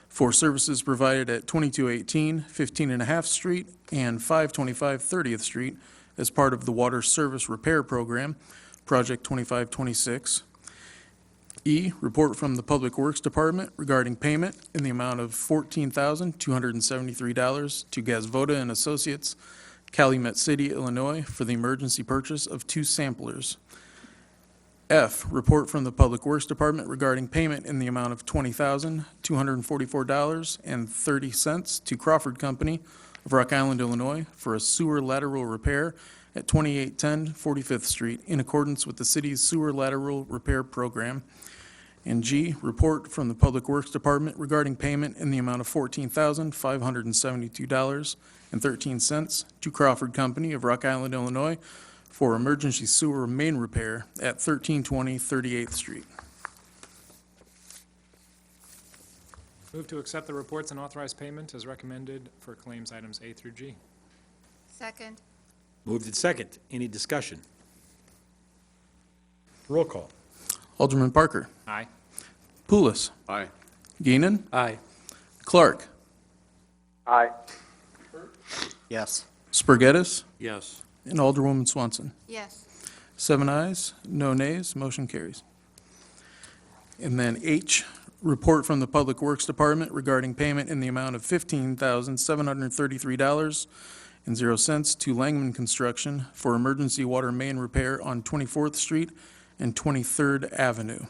Speaker 4: for services provided at 2218 15.5 Street and 525 30th Street as part of the Water Service Repair Program, Project 2526. E, report from the Public Works Department regarding payment in the amount of $14,273 to Vota and Associates, Calumet City, Illinois, for the emergency purchase of 2 samplers. F, report from the Public Works Department regarding payment in the amount of $20,244.30 to Crawford Company of Rock Island, Illinois, for a sewer lateral repair at 2810 45th Street in accordance with the city's sewer lateral repair program. And G, report from the Public Works Department regarding payment in the amount of $14,572.13 to Crawford Company of Rock Island, Illinois, for emergency sewer main repair at 1320 38th Street.
Speaker 2: Move to accept the reports and authorize payment as recommended for claims items A through G.
Speaker 5: Second.
Speaker 1: Moved and second. Any discussion? Roll call.
Speaker 4: Alderman Parker.
Speaker 2: Aye.
Speaker 4: Poulos.
Speaker 3: Aye.
Speaker 4: Gainin.
Speaker 2: Aye.
Speaker 4: Clark.
Speaker 6: Aye.
Speaker 10: Yes.
Speaker 4: Spur Geddes.
Speaker 9: Yes.
Speaker 4: And Alderwoman Swanson.
Speaker 5: Yes.
Speaker 4: 7 ayes, no nays, motion carries. And then H, report from the Public Works Department regarding payment in the amount of $15,733.00 to Langman Construction for emergency water main repair on 24th Street and 23rd Avenue.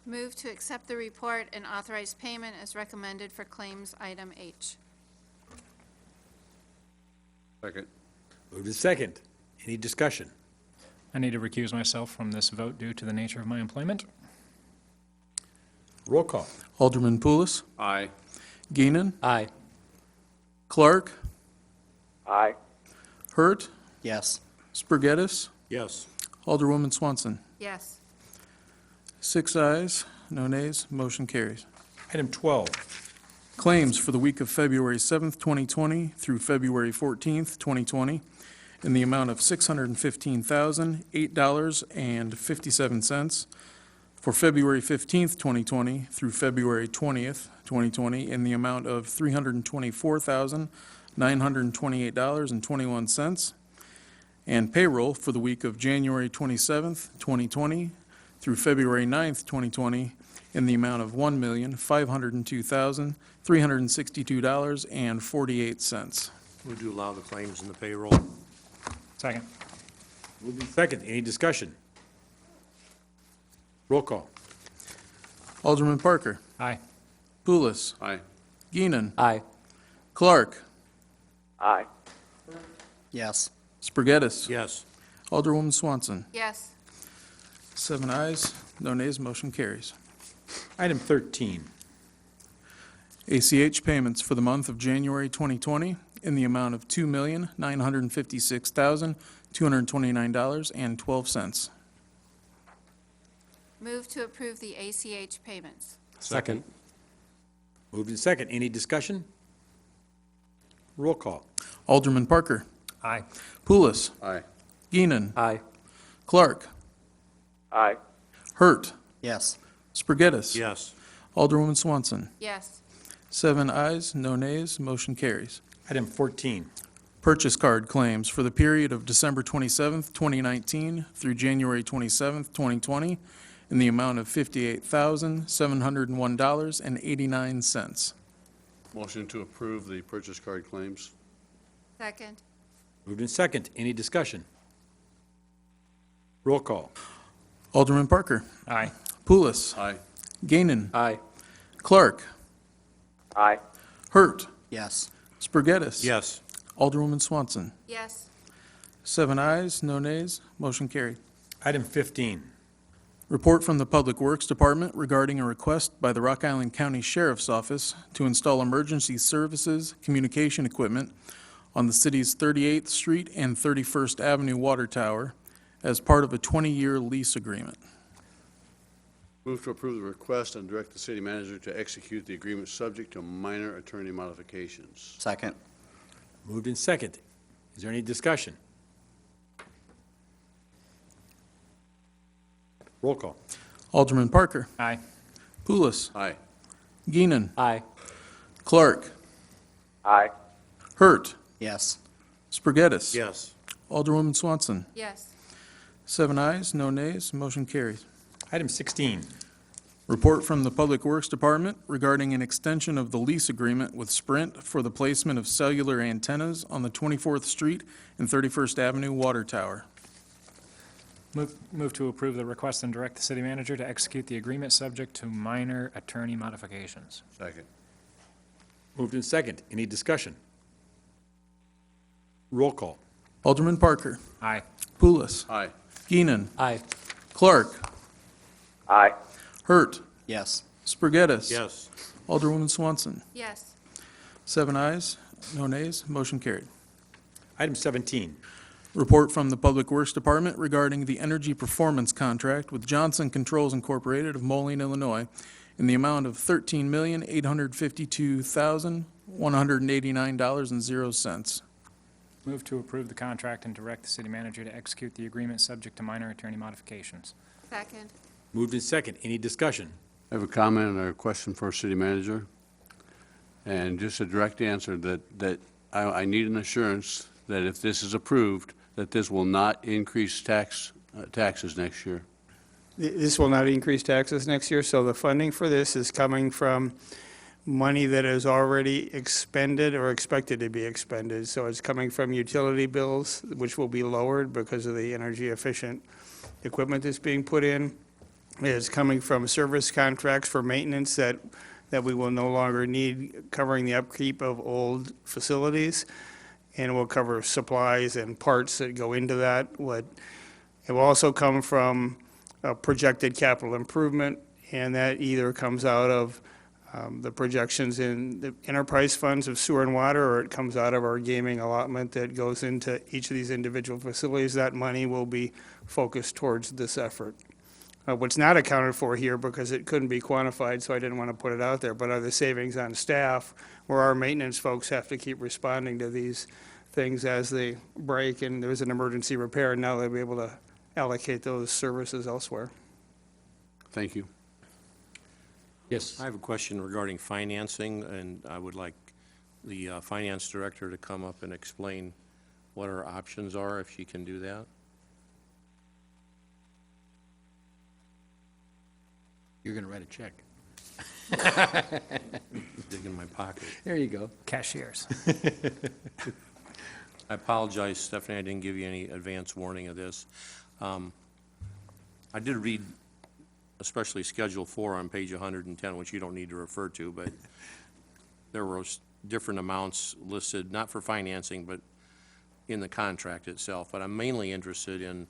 Speaker 5: Move to accept the report and authorize payment as recommended for claims item H.
Speaker 3: Second.
Speaker 1: Moved and second. Any discussion?
Speaker 2: I need to recuse myself from this vote due to the nature of my employment.
Speaker 1: Roll call.
Speaker 4: Alderman Poulos.
Speaker 3: Aye.
Speaker 4: Gainin.
Speaker 2: Aye.
Speaker 4: Clark.
Speaker 6: Aye.
Speaker 4: Hurt.
Speaker 10: Yes.
Speaker 4: Spur Geddes.
Speaker 9: Yes.
Speaker 4: Alderwoman Swanson.
Speaker 5: Yes.
Speaker 4: 6 ayes, no nays, motion carries.
Speaker 1: Item 12.
Speaker 4: Claims for the week of February 7th, 2020 through February 14th, 2020, in the amount of $615,008.57. For February 15th, 2020 through February 20th, 2020, in the amount of $324,928.21. And payroll for the week of January 27th, 2020 through February 9th, 2020, in the amount of $1,502,362.48.
Speaker 9: Move to allow the claims and the payroll.
Speaker 2: Second.
Speaker 1: Moved and second. Any discussion? Roll call.
Speaker 4: Alderman Parker.
Speaker 2: Aye.
Speaker 4: Poulos.
Speaker 3: Aye.
Speaker 4: Keenan.
Speaker 2: Aye.
Speaker 4: Clark.
Speaker 6: Aye.
Speaker 10: Yes.
Speaker 4: Spur Geddes.
Speaker 9: Yes.
Speaker 4: Alderwoman Swanson.
Speaker 5: Yes.
Speaker 4: 7 ayes, no nays, motion carries.
Speaker 1: Item 13.
Speaker 4: ACH payments for the month of January 2020 in the amount of $2,956,229.12.
Speaker 5: Move to approve the ACH payments.
Speaker 9: Second.
Speaker 1: Moved and second. Any discussion? Roll call.
Speaker 4: Alderman Parker.
Speaker 2: Aye.
Speaker 4: Poulos.
Speaker 3: Aye.
Speaker 4: Gainin.
Speaker 2: Aye.
Speaker 4: Clark.
Speaker 6: Aye.
Speaker 4: Hurt.
Speaker 10: Yes.
Speaker 4: Spur Geddes.
Speaker 9: Yes.
Speaker 4: Alderwoman Swanson.
Speaker 5: Yes.
Speaker 4: 7 ayes, no nays, motion carries.
Speaker 1: Item 14.
Speaker 4: Purchase card claims for the period of December 27th, 2019 through January 27th, 2020 in the amount of $58,701.89.
Speaker 3: Motion to approve the purchase card claims.
Speaker 5: Second.
Speaker 1: Moved and second. Any discussion? Roll call.
Speaker 4: Alderman Parker.
Speaker 2: Aye.
Speaker 4: Poulos.
Speaker 3: Aye.
Speaker 4: Gainin.
Speaker 2: Aye.
Speaker 4: Clark.
Speaker 6: Aye.
Speaker 4: Hurt.
Speaker 10: Yes.
Speaker 4: Spur Geddes.
Speaker 9: Yes.
Speaker 4: Alderwoman Swanson.
Speaker 5: Yes.
Speaker 4: 7 ayes, no nays, motion carried.
Speaker 1: Item 15.
Speaker 4: Report from the Public Works Department regarding a request by the Rock Island County Sheriff's Office to install emergency services communication equipment on the city's 38th Street and 31st Avenue water tower as part of a 20-year lease agreement.
Speaker 3: Move to approve the request and direct the city manager to execute the agreement subject to minor attorney modifications.
Speaker 10: Second.
Speaker 1: Moved and second. Is there any discussion? Roll call.
Speaker 4: Alderman Parker.
Speaker 2: Aye.
Speaker 4: Poulos.
Speaker 3: Aye.
Speaker 4: Gainin.
Speaker 1: Aye.
Speaker 4: Clerk.
Speaker 6: Aye.
Speaker 4: Hurt.
Speaker 10: Yes.
Speaker 4: Spur Geddes.
Speaker 9: Yes.
Speaker 4: Alderwoman Swanson.
Speaker 5: Yes.
Speaker 4: 7 ayes, no nays, motion carries.
Speaker 1: Item 16,
Speaker 4: Report from the Public Works Department regarding an extension of the lease agreement with Sprint for the placement of cellular antennas on the 24th Street and 31st Avenue water tower.
Speaker 2: Move to approve the request and direct the city manager to execute the agreement subject to minor attorney modifications.
Speaker 3: Second.
Speaker 1: moved in second. Any discussion? Roll call.
Speaker 4: Alderman Parker.
Speaker 2: Aye.
Speaker 4: Poulos.
Speaker 3: Aye.
Speaker 4: Keenan.
Speaker 1: Aye.
Speaker 4: Clark.
Speaker 6: Aye.
Speaker 4: Hurt.
Speaker 10: Yes.
Speaker 4: Spur Geddes.
Speaker 9: Yes.
Speaker 4: Alderwoman Swanson.
Speaker 5: Yes.
Speaker 4: 7 ayes, no nays, motion carried.
Speaker 1: Item 17,
Speaker 4: Report from the Public Works Department regarding the energy performance contract with Johnson Controls Incorporated of Moline, Illinois, in the amount of $13,852,189.00.
Speaker 2: Move to approve the contract and direct the city manager to execute the agreement subject to minor attorney modifications.
Speaker 5: Second.
Speaker 1: moved in second. Any discussion?
Speaker 3: I have a comment or a question for our city manager. And just a direct answer that I need an assurance that if this is approved, that this will not increase taxes next year.
Speaker 17: This will not increase taxes next year, so the funding for this is coming from money that is already expended or expected to be expended. So it's coming from utility bills, which will be lowered because of the energy efficient equipment that's being put in. It's coming from service contracts for maintenance that we will no longer need, covering the upkeep of old facilities. And will cover supplies and parts that go into that. It will also come from projected capital improvement, and that either comes out of the projections in the enterprise funds of sewer and water, or it comes out of our gaming allotment that goes into each of these individual facilities. That money will be focused towards this effort. What's not accounted for here, because it couldn't be quantified, so I didn't want to put it out there, but are the savings on staff, where our maintenance folks have to keep responding to these things as they break, and there's an emergency repair, and now they'll be able to allocate those services elsewhere.
Speaker 3: Thank you.
Speaker 1: Yes.
Speaker 9: I have a question regarding financing, and I would like the finance director to come up and explain what our options are, if she can do that.
Speaker 1: You're going to write a check.
Speaker 9: Dig in my pocket.
Speaker 1: There you go.
Speaker 2: Cashiers.
Speaker 9: I apologize, Stephanie, I didn't give you any advance warning of this. I did read, especially Schedule 4 on page 110, which you don't need to refer to, but there was different amounts listed, not for financing, but in the contract itself. But I'm mainly interested in,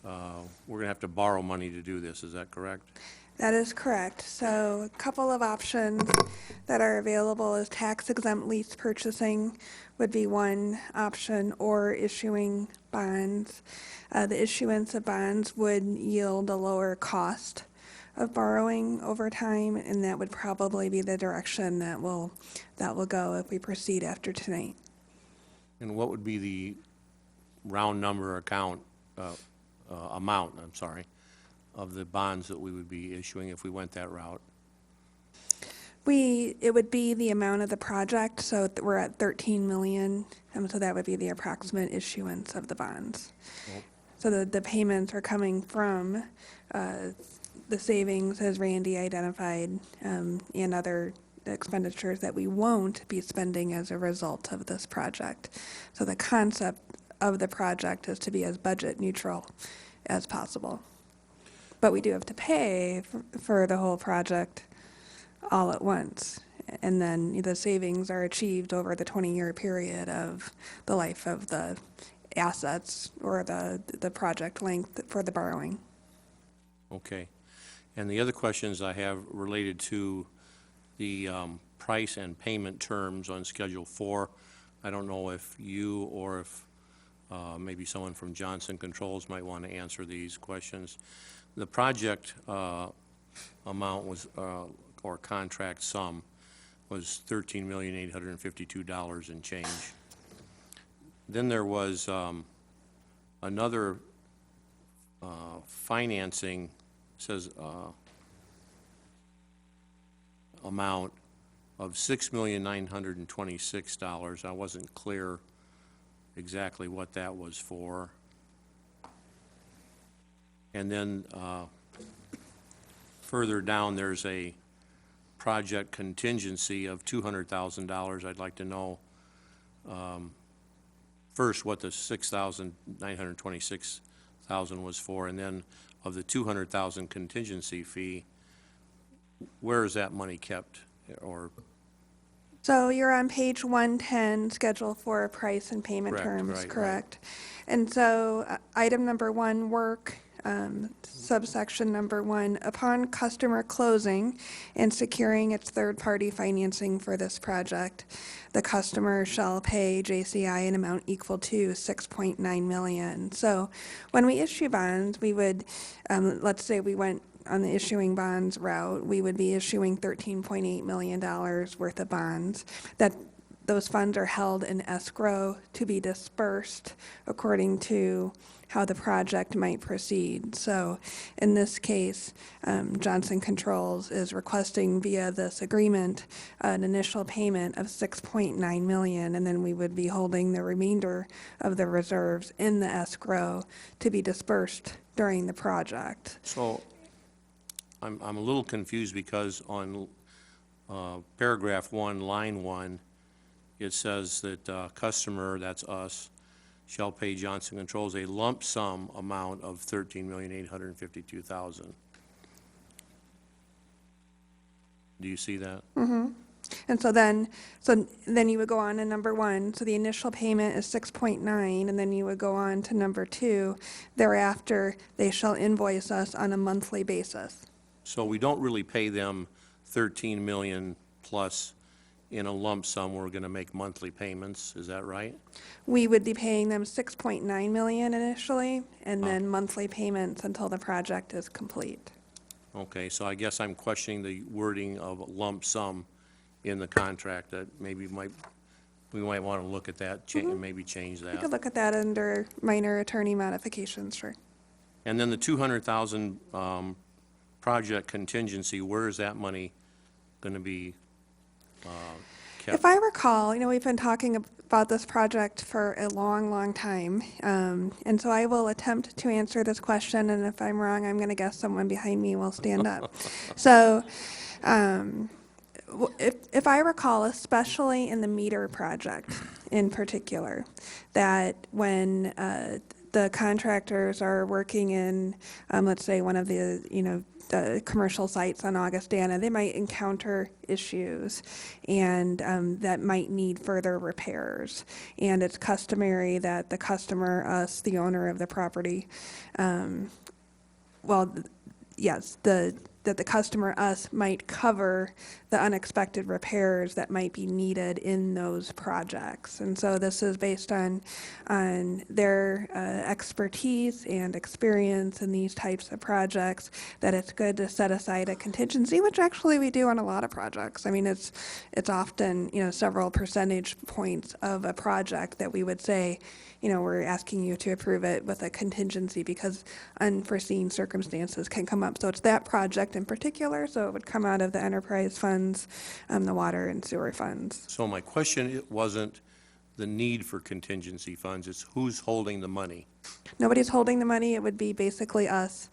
Speaker 9: we're going to have to borrow money to do this, is that correct?
Speaker 18: That is correct. So a couple of options that are available is tax-exempt lease purchasing would be one option, or issuing bonds. The issuance of bonds would yield a lower cost of borrowing over time, and that would probably be the direction that will go if we proceed after tonight.
Speaker 9: And what would be the round number amount, of the bonds that we would be issuing if we went that route?
Speaker 18: It would be the amount of the project, so we're at 13 million, so that would be the approximate issuance of the bonds. So the payments are coming from the savings, as Randy identified, and other expenditures that we won't be spending as a result of this project. So the concept of the project is to be as budget neutral as possible. But we do have to pay for the whole project all at once. And then the savings are achieved over the 20-year period of the life of the assets or the project length for the borrowing.
Speaker 9: Okay. And the other questions I have related to the price and payment terms on Schedule 4. I don't know if you or if maybe someone from Johnson Controls might want to answer these questions. The project amount was, or contract sum, was $13,852,000 and change. Then there was another financing, says amount of $6,926. I wasn't clear exactly what that was for. And then further down, there's a project contingency of $200,000. I'd like to know first what the $6,926,000 was for, and then of the $200,000 contingency fee, where is that money kept? Or
Speaker 18: So you're on page 110, Schedule for price and payment
Speaker 9: Correct,
Speaker 18: terms,
Speaker 9: right.
Speaker 18: correct? And so item number 1, work, subsection number 1, upon customer closing and securing its third-party financing for this project, the customer shall pay JCI an amount equal to $6.9 million. So when we issue bonds, we would, let's say we went on the issuing bonds route, we would be issuing $13.8 million worth of bonds. That those funds are held in escrow to be dispersed according to how the project might proceed. So in this case, Johnson Controls is requesting via this agreement an initial payment of $6.9 million, and then we would be holding the remainder of the reserves in the escrow to be dispersed during the project.
Speaker 9: so I'm a little confused because on paragraph 1, line 1, it says that customer, that's us, shall pay Johnson Controls a lump sum amount of $13,852,000. Do you see that?
Speaker 18: And so then you would go on to number 1. So the initial payment is 6.9, and then you would go on to number 2. Thereafter, they shall invoice us on a monthly basis.
Speaker 9: So we don't really pay them 13 million plus in a lump sum. We're going to make monthly payments. Is that right?
Speaker 18: We would be paying them 6.9 million initially, and then monthly payments until the project is complete.
Speaker 9: Okay, so I guess I'm questioning the wording of lump sum in the contract. That maybe we might want to look at that, and maybe change
Speaker 18: We
Speaker 9: that.
Speaker 18: could look at that under minor attorney modifications, sure.
Speaker 9: And then the 200,000 project contingency, where is that money going to be kept?
Speaker 18: If I recall, we've been talking about this project for a long, long time. And so I will attempt to answer this question, and if I'm wrong, I'm going to guess someone behind me will stand up. So if I recall, especially in the meter project in particular, that when the contractors are working in, let's say, one of the, the commercial sites on Augustana, they might encounter issues and that might need further repairs. And it's customary that the customer, us, the owner of the property, that the customer, us, might cover the unexpected repairs that might be needed in those projects. And so this is based on their expertise and experience in these types of projects, that it's good to set aside a contingency, which actually we do on a lot of projects. I mean, it's often, several percentage points of a project that we would say, we're asking you to approve it with a contingency because unforeseen circumstances can come up. So it's that project in particular, so it would come out of the enterprise funds, the water and sewer funds.
Speaker 9: So my question, it wasn't the need for contingency funds, it's who's holding the money.
Speaker 18: Nobody's holding the money. It would be basically us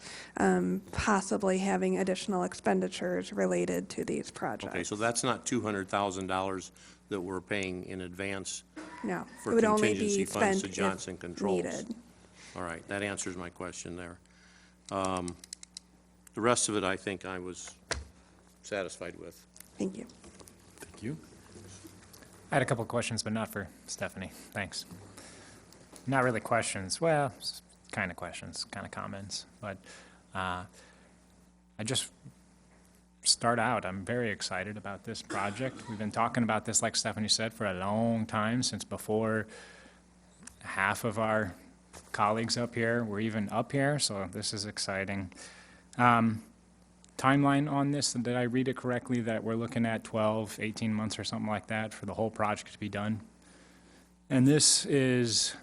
Speaker 18: possibly having additional expenditures related to these projects.
Speaker 9: Okay, so that's not $200,000 that we're paying in advance
Speaker 18: No, it
Speaker 9: for
Speaker 18: would only
Speaker 9: contingency
Speaker 18: be
Speaker 9: funds
Speaker 18: spent
Speaker 9: to Johnson
Speaker 18: if
Speaker 9: Controls.
Speaker 18: needed.
Speaker 9: All right, that answers my question there. The rest of it, I think I was satisfied with.
Speaker 18: Thank you.
Speaker 1: Thank you.
Speaker 2: I had a couple of questions, but not for Stephanie. Thanks. Not really questions. Well, kind of questions, kind of comments. But I just start out, I'm very excited about this project. We've been talking about this, like Stephanie said, for a long time, since before half of our colleagues up here were even up here, so this is exciting. Timeline on this, did I read it correctly, that we're looking at 12, 18 months or something like that for the whole project to be done? And this is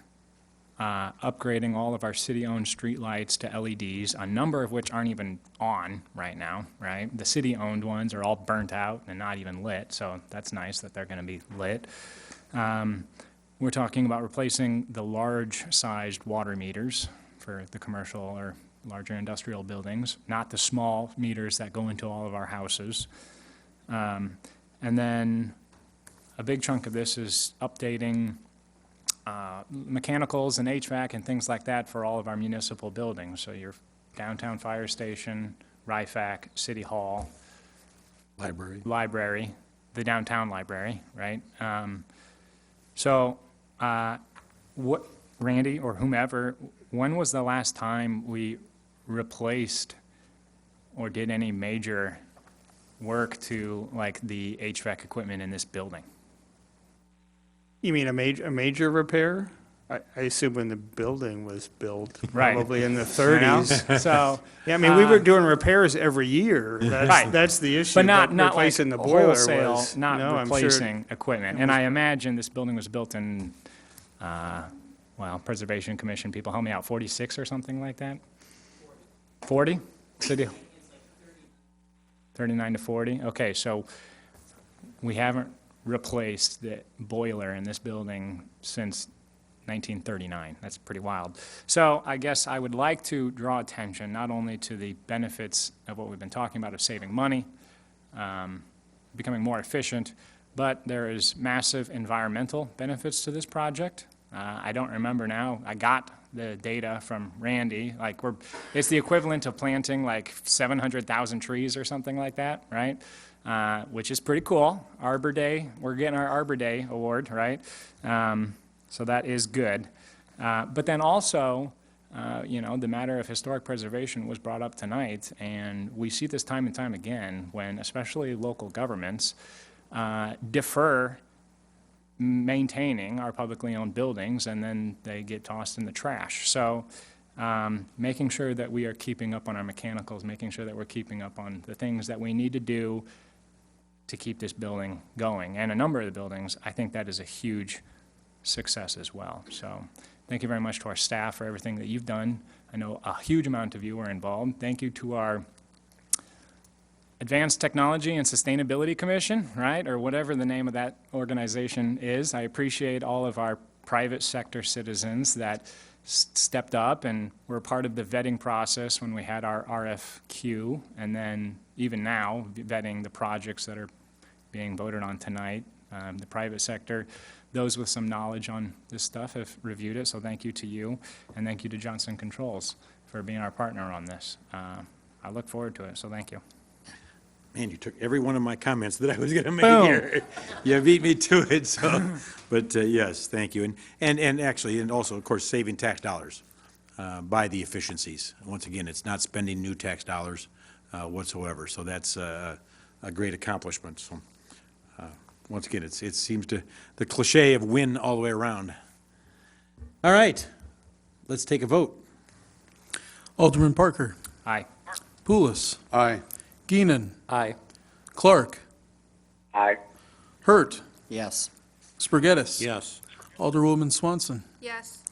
Speaker 2: upgrading all of our city-owned streetlights to LEDs, a number of which aren't even on right now, right? The city-owned ones are all burnt out and not even lit, so that's nice that they're going to be lit. We're talking about replacing the large-sized water meters for the commercial or larger industrial buildings, not the small meters that go into all of our houses. And then a big chunk of this is updating mechanicals and HVAC and things like that for all of our municipal buildings. So your downtown fire station, RIFAC, City Hall. Library, the downtown library, right? What, Randy or whomever, when was the last time we replaced or did any major work to like the HVAC equipment in this building?
Speaker 17: You mean a major repair? I assume when the building was built,
Speaker 2: Right.
Speaker 17: probably in the 30s.
Speaker 2: So,
Speaker 17: Yeah, I mean, we were doing repairs every year.
Speaker 2: Right.
Speaker 17: That's the issue.
Speaker 2: but not like
Speaker 17: replacing the boiler
Speaker 2: wholesale,
Speaker 17: was,
Speaker 2: not
Speaker 17: no, I'm sure-
Speaker 2: replacing equipment. And I imagine this building was built in, well, Preservation Commission people, help me out, 46 or something like that? 40? City? 39 to 40? Okay, so we haven't replaced the boiler in this building since 1939. That's pretty wild. So I guess I would like to draw attention not only to the benefits of what we've been talking about of saving money, becoming more efficient, but there is massive environmental benefits to this project. I don't remember now. I got the data from Randy. Like it's the equivalent of planting like 700,000 trees or something like that, right? Which is pretty cool. Arbor Day, we're getting our Arbor Day award, right? So that is good. But then also, the matter of historic preservation was brought up tonight, and we see this time and time again when especially local governments defer maintaining our publicly owned buildings, and then they get tossed in the trash. So making sure that we are keeping up on our mechanicals, making sure that we're keeping up on the things that we need to do to keep this building going. And a number of the buildings, I think that is a huge success as well. So thank you very much to our staff for everything that you've done. I know a huge amount of you were involved. Thank you to our Advanced Technology and Sustainability Commission, right, or whatever the name of that organization is. I appreciate all of our private sector citizens that stepped up and were part of the vetting process when we had our RFQ, and then even now, vetting the projects that are being voted on tonight. The private sector, those with some knowledge on this stuff have reviewed it, so thank you to you, and thank you to Johnson Controls for being our partner on this. I look forward to it, so thank you.
Speaker 1: Man, you took every one of my comments that I was going to make
Speaker 2: Boom.
Speaker 1: here. You beat me to it, so, but yes, thank you. And actually, and also, of course, saving tax dollars by the efficiencies. Once again, it's not spending new tax dollars whatsoever, so that's a great accomplishment. So, once again, it seems to, the cliche of win all the way around. All right, let's take a vote.
Speaker 4: Alderman Parker.
Speaker 2: Aye.
Speaker 4: Poulos.
Speaker 3: Aye.
Speaker 4: Gainin.
Speaker 2: Aye.
Speaker 4: Clark.
Speaker 6: Aye.
Speaker 4: Hurt.
Speaker 10: Yes.
Speaker 4: Spur Geddes.
Speaker 9: Yes.
Speaker 4: Alderwoman Swanson.
Speaker 5: Yes.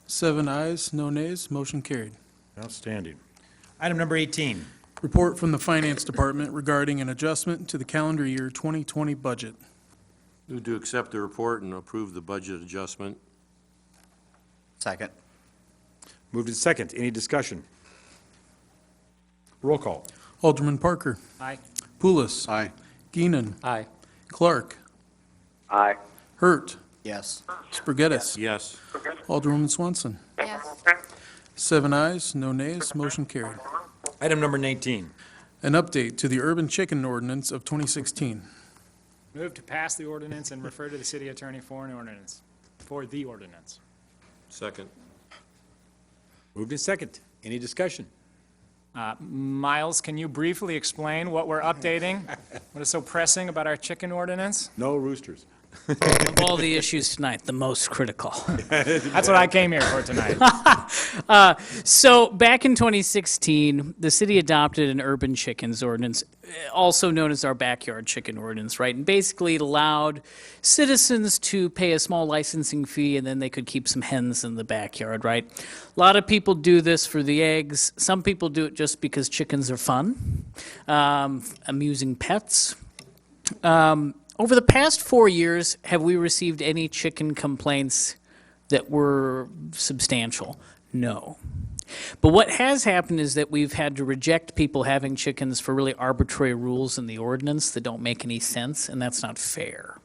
Speaker 4: 7 ayes, no nays, motion carried.
Speaker 1: Outstanding. Item number 18.
Speaker 4: Report from the Finance Department regarding an adjustment to the calendar year 2020 budget.
Speaker 9: Move to accept the report and approve the budget adjustment.
Speaker 10: Second.
Speaker 1: Moved and second. Any discussion? Roll call.
Speaker 4: Alderman Parker.
Speaker 2: Aye.
Speaker 4: Poulos.
Speaker 3: Aye.
Speaker 4: Gainin.
Speaker 2: Aye.
Speaker 4: Clark.
Speaker 6: Aye.
Speaker 4: Hurt.
Speaker 10: Yes.
Speaker 4: Spur Geddes.
Speaker 9: Yes.
Speaker 4: Alderwoman Swanson.
Speaker 5: Yes.
Speaker 4: 7 ayes, no nays, motion carried.
Speaker 1: Item number 19.
Speaker 4: An update to the Urban Chicken Ordinance of 2016.
Speaker 2: Move to pass the ordinance and refer to the city attorney for an ordinance, for the ordinance.
Speaker 9: Second.
Speaker 1: Moved and second. Any discussion?
Speaker 2: Miles, can you briefly explain what we're updating? What is so pressing about our chicken ordinance?
Speaker 1: No roosters.
Speaker 12: Of all the issues tonight, the most critical.
Speaker 2: That's what I came here for tonight.
Speaker 12: So back in 2016, the city adopted an urban chickens ordinance, also known as our backyard chicken ordinance, right? And basically it allowed citizens to pay a small licensing fee and then they could keep some hens in the backyard, right? A lot of people do this for the eggs. Some people do it just because chickens are fun, amusing pets. Over the past 4 years, have we received any chicken complaints that were substantial? No. But what has happened is that we've had to reject people having chickens for really arbitrary rules in the ordinance that don't make any sense, and that's not fair.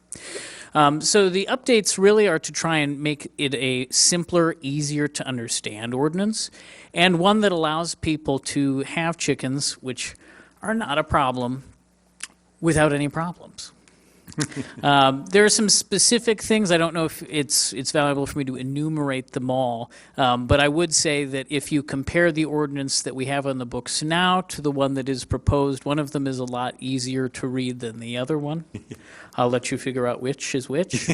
Speaker 12: So the updates really are to try and make it a simpler, easier to understand ordinance, and one that allows people to have chickens, which are not a problem, without any problems. There are some specific things. I don't know if it's valuable for me to enumerate them all, but I would say that if you compare the ordinance that we have on the books now to the one that is proposed, one of them is a lot easier to read than the other one. I'll let you figure out which is which.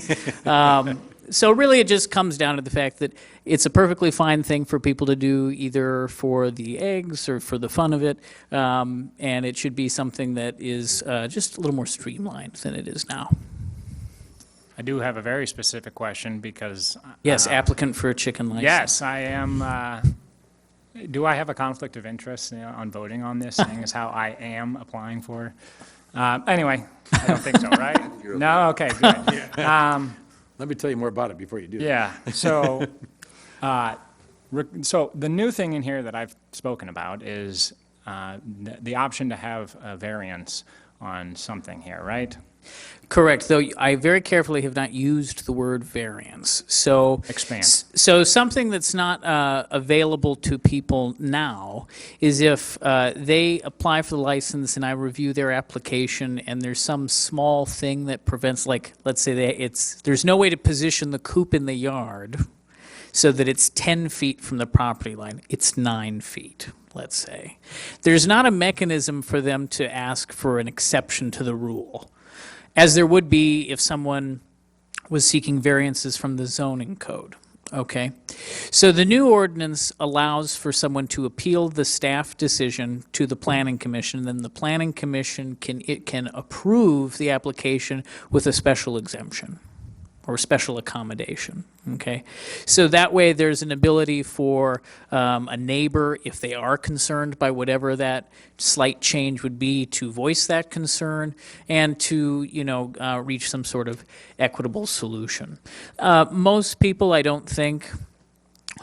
Speaker 12: So really it just comes down to the fact that it's a perfectly fine thing for people to do either for the eggs or for the fun of it, and it should be something that is just a little more streamlined than it is now.
Speaker 2: I do have a very specific question because...
Speaker 12: Yes, applicant for a chicken license.
Speaker 2: Yes, I am. Do I have a conflict of interest on voting on this, seeing as how I am applying for? Anyway, I don't think so, right? No? Okay, good.
Speaker 1: Let me tell you more about it before you do.
Speaker 2: Yeah, so, so the new thing in here that I've spoken about is the option to have a variance on something here, right?
Speaker 12: Correct, though I very carefully have not used the word variance. So
Speaker 2: Expand.
Speaker 12: So something that's not available to people now is if they apply for the license and I review their application and there's some small thing that prevents, like, let's say there's no way to position the coop in the yard so that it's 10 feet from the property line. It's 9 feet, let's say. There's not a mechanism for them to ask for an exception to the rule, as there would be if someone was seeking variances from the zoning code, okay? So the new ordinance allows for someone to appeal the staff decision to the planning commission, then the planning commission can approve the application with a special exemption or special accommodation, okay? So that way there's an ability for a neighbor, if they are concerned by whatever that slight change would be, to voice that concern and to, reach some sort of equitable solution. Most people, I don't think,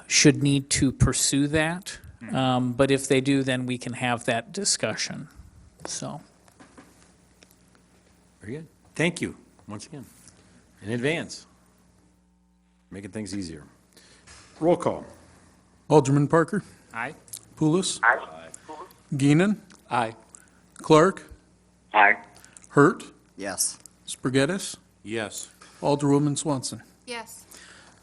Speaker 12: should need to pursue that, but if they do, then we can have that discussion, so.
Speaker 1: Very good. Thank you, once again, in advance. Making things easier. Roll call.
Speaker 4: Alderman Parker,
Speaker 2: Aye?
Speaker 4: Poulos,
Speaker 6: Aye.
Speaker 4: Gainin,
Speaker 1: Aye.
Speaker 4: Clerk,
Speaker 6: Aye.
Speaker 10: Yes.
Speaker 4: Geddes,
Speaker 9: Yes.
Speaker 4: Alderwoman Swanson.
Speaker 5: Yes.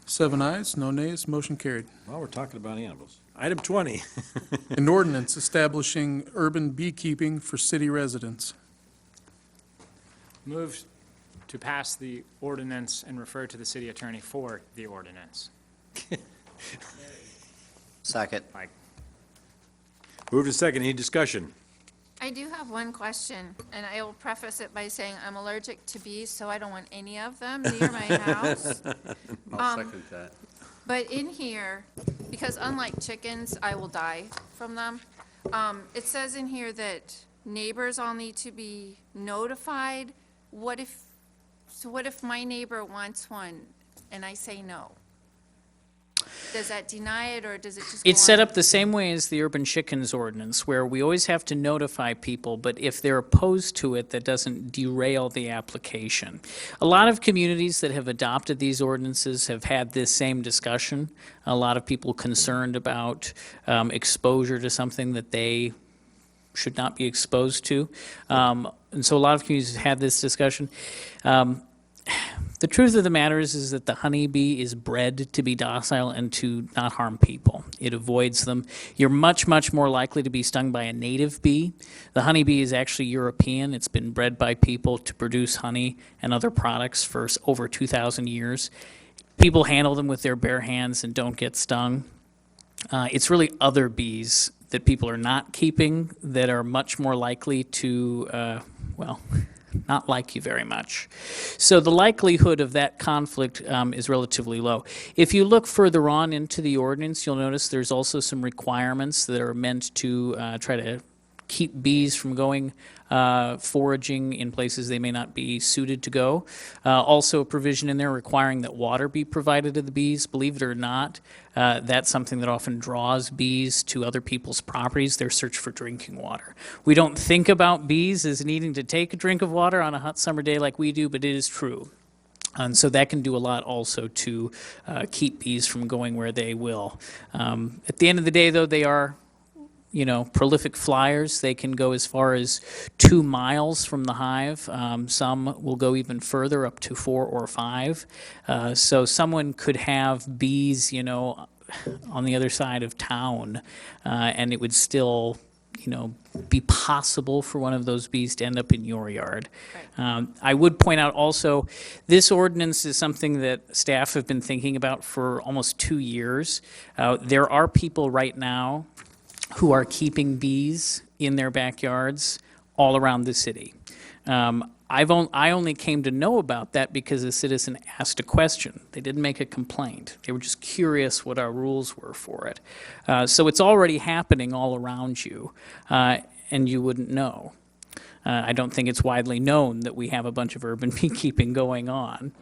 Speaker 4: 7 ayes, no nays, motion carried.
Speaker 1: Well, we're talking about animals. Item 20.
Speaker 4: An ordinance establishing urban beekeeping for city residents.
Speaker 2: Move to pass the ordinance and refer to the city attorney for the ordinance.
Speaker 10: Second.
Speaker 2: Like,
Speaker 1: Moved to second. Any discussion?
Speaker 5: I do have one question, and I will preface it by saying I'm allergic to bees, so I don't want any of them near my house.
Speaker 3: I'll second that.
Speaker 5: But in here, because unlike chickens, I will die from them, it says in here that neighbors all need to be notified. What if my neighbor wants one and I say no? Does that deny it, or does it just go
Speaker 12: It's set
Speaker 5: on?
Speaker 12: up the same way as the urban chickens ordinance, where we always have to notify people, but if they're opposed to it, that doesn't derail the application. A lot of communities that have adopted these ordinances have had this same discussion. A lot of people concerned about exposure to something that they should not be exposed to. And so a lot of communities have had this discussion. The truth of the matter is that the honeybee is bred to be docile and to not harm people. It avoids them. You're much, much more likely to be stung by a native bee. The honeybee is actually European. It's been bred by people to produce honey and other products for over 2,000 years. People handle them with their bare hands and don't get stung. It's really other bees that people are not keeping that are much more likely to, not like you very much. So the likelihood of that conflict is relatively low. If you look further on into the ordinance, you'll notice there's also some requirements that are meant to try to keep bees from going foraging in places they may not be suited to go. Also a provision in there requiring that water be provided to the bees. Believe it or not, that's something that often draws bees to other people's properties, their search for drinking water. We don't think about bees as needing to take a drink of water on a hot summer day like we do, but it is true. And so that can do a lot also to keep bees from going where they will. At the end of the day, though, they are prolific flyers. They can go as far as 2 miles from the hive. Some will go even further, up to 4 or 5. So someone could have bees, on the other side of town, and it would still, be possible for one of those bees to end up in your yard. I would point out also, this ordinance is something that staff have been thinking about for almost 2 years. There are people right now who are keeping bees in their backyards all around the city. I only came to know about that because a citizen asked a question. They didn't make a complaint. They were just curious what our rules were for it. So it's already happening all around you, and you wouldn't know. I don't think it's widely known that we have a bunch of urban beekeeping going on.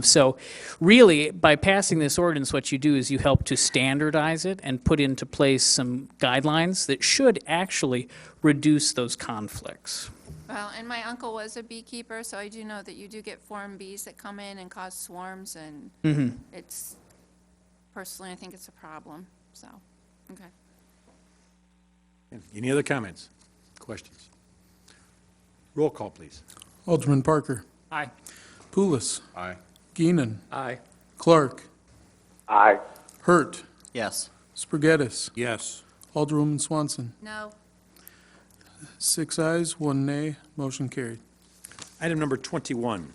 Speaker 12: So really, by passing this ordinance, what you do is you help to standardize it and put into place some guidelines that should actually reduce those conflicts.
Speaker 5: Well, and my uncle was a beekeeper, so I do know that you do get foreign bees that come in and cause swarms, and it's, personally, I think it's a problem, so, okay.
Speaker 1: Any other comments, questions? Roll call, please.
Speaker 4: Alderman Parker.
Speaker 2: Aye.
Speaker 4: Poulos.
Speaker 3: Aye.
Speaker 4: Keenan.
Speaker 2: Aye.
Speaker 4: Clark.
Speaker 6: Aye.
Speaker 10: Hurt. Yes.
Speaker 4: Geddes.
Speaker 9: Yes.
Speaker 4: Alderwoman Swanson.
Speaker 5: No,
Speaker 4: 6 ayes, 1 nay, motion carried.
Speaker 1: Item number 21.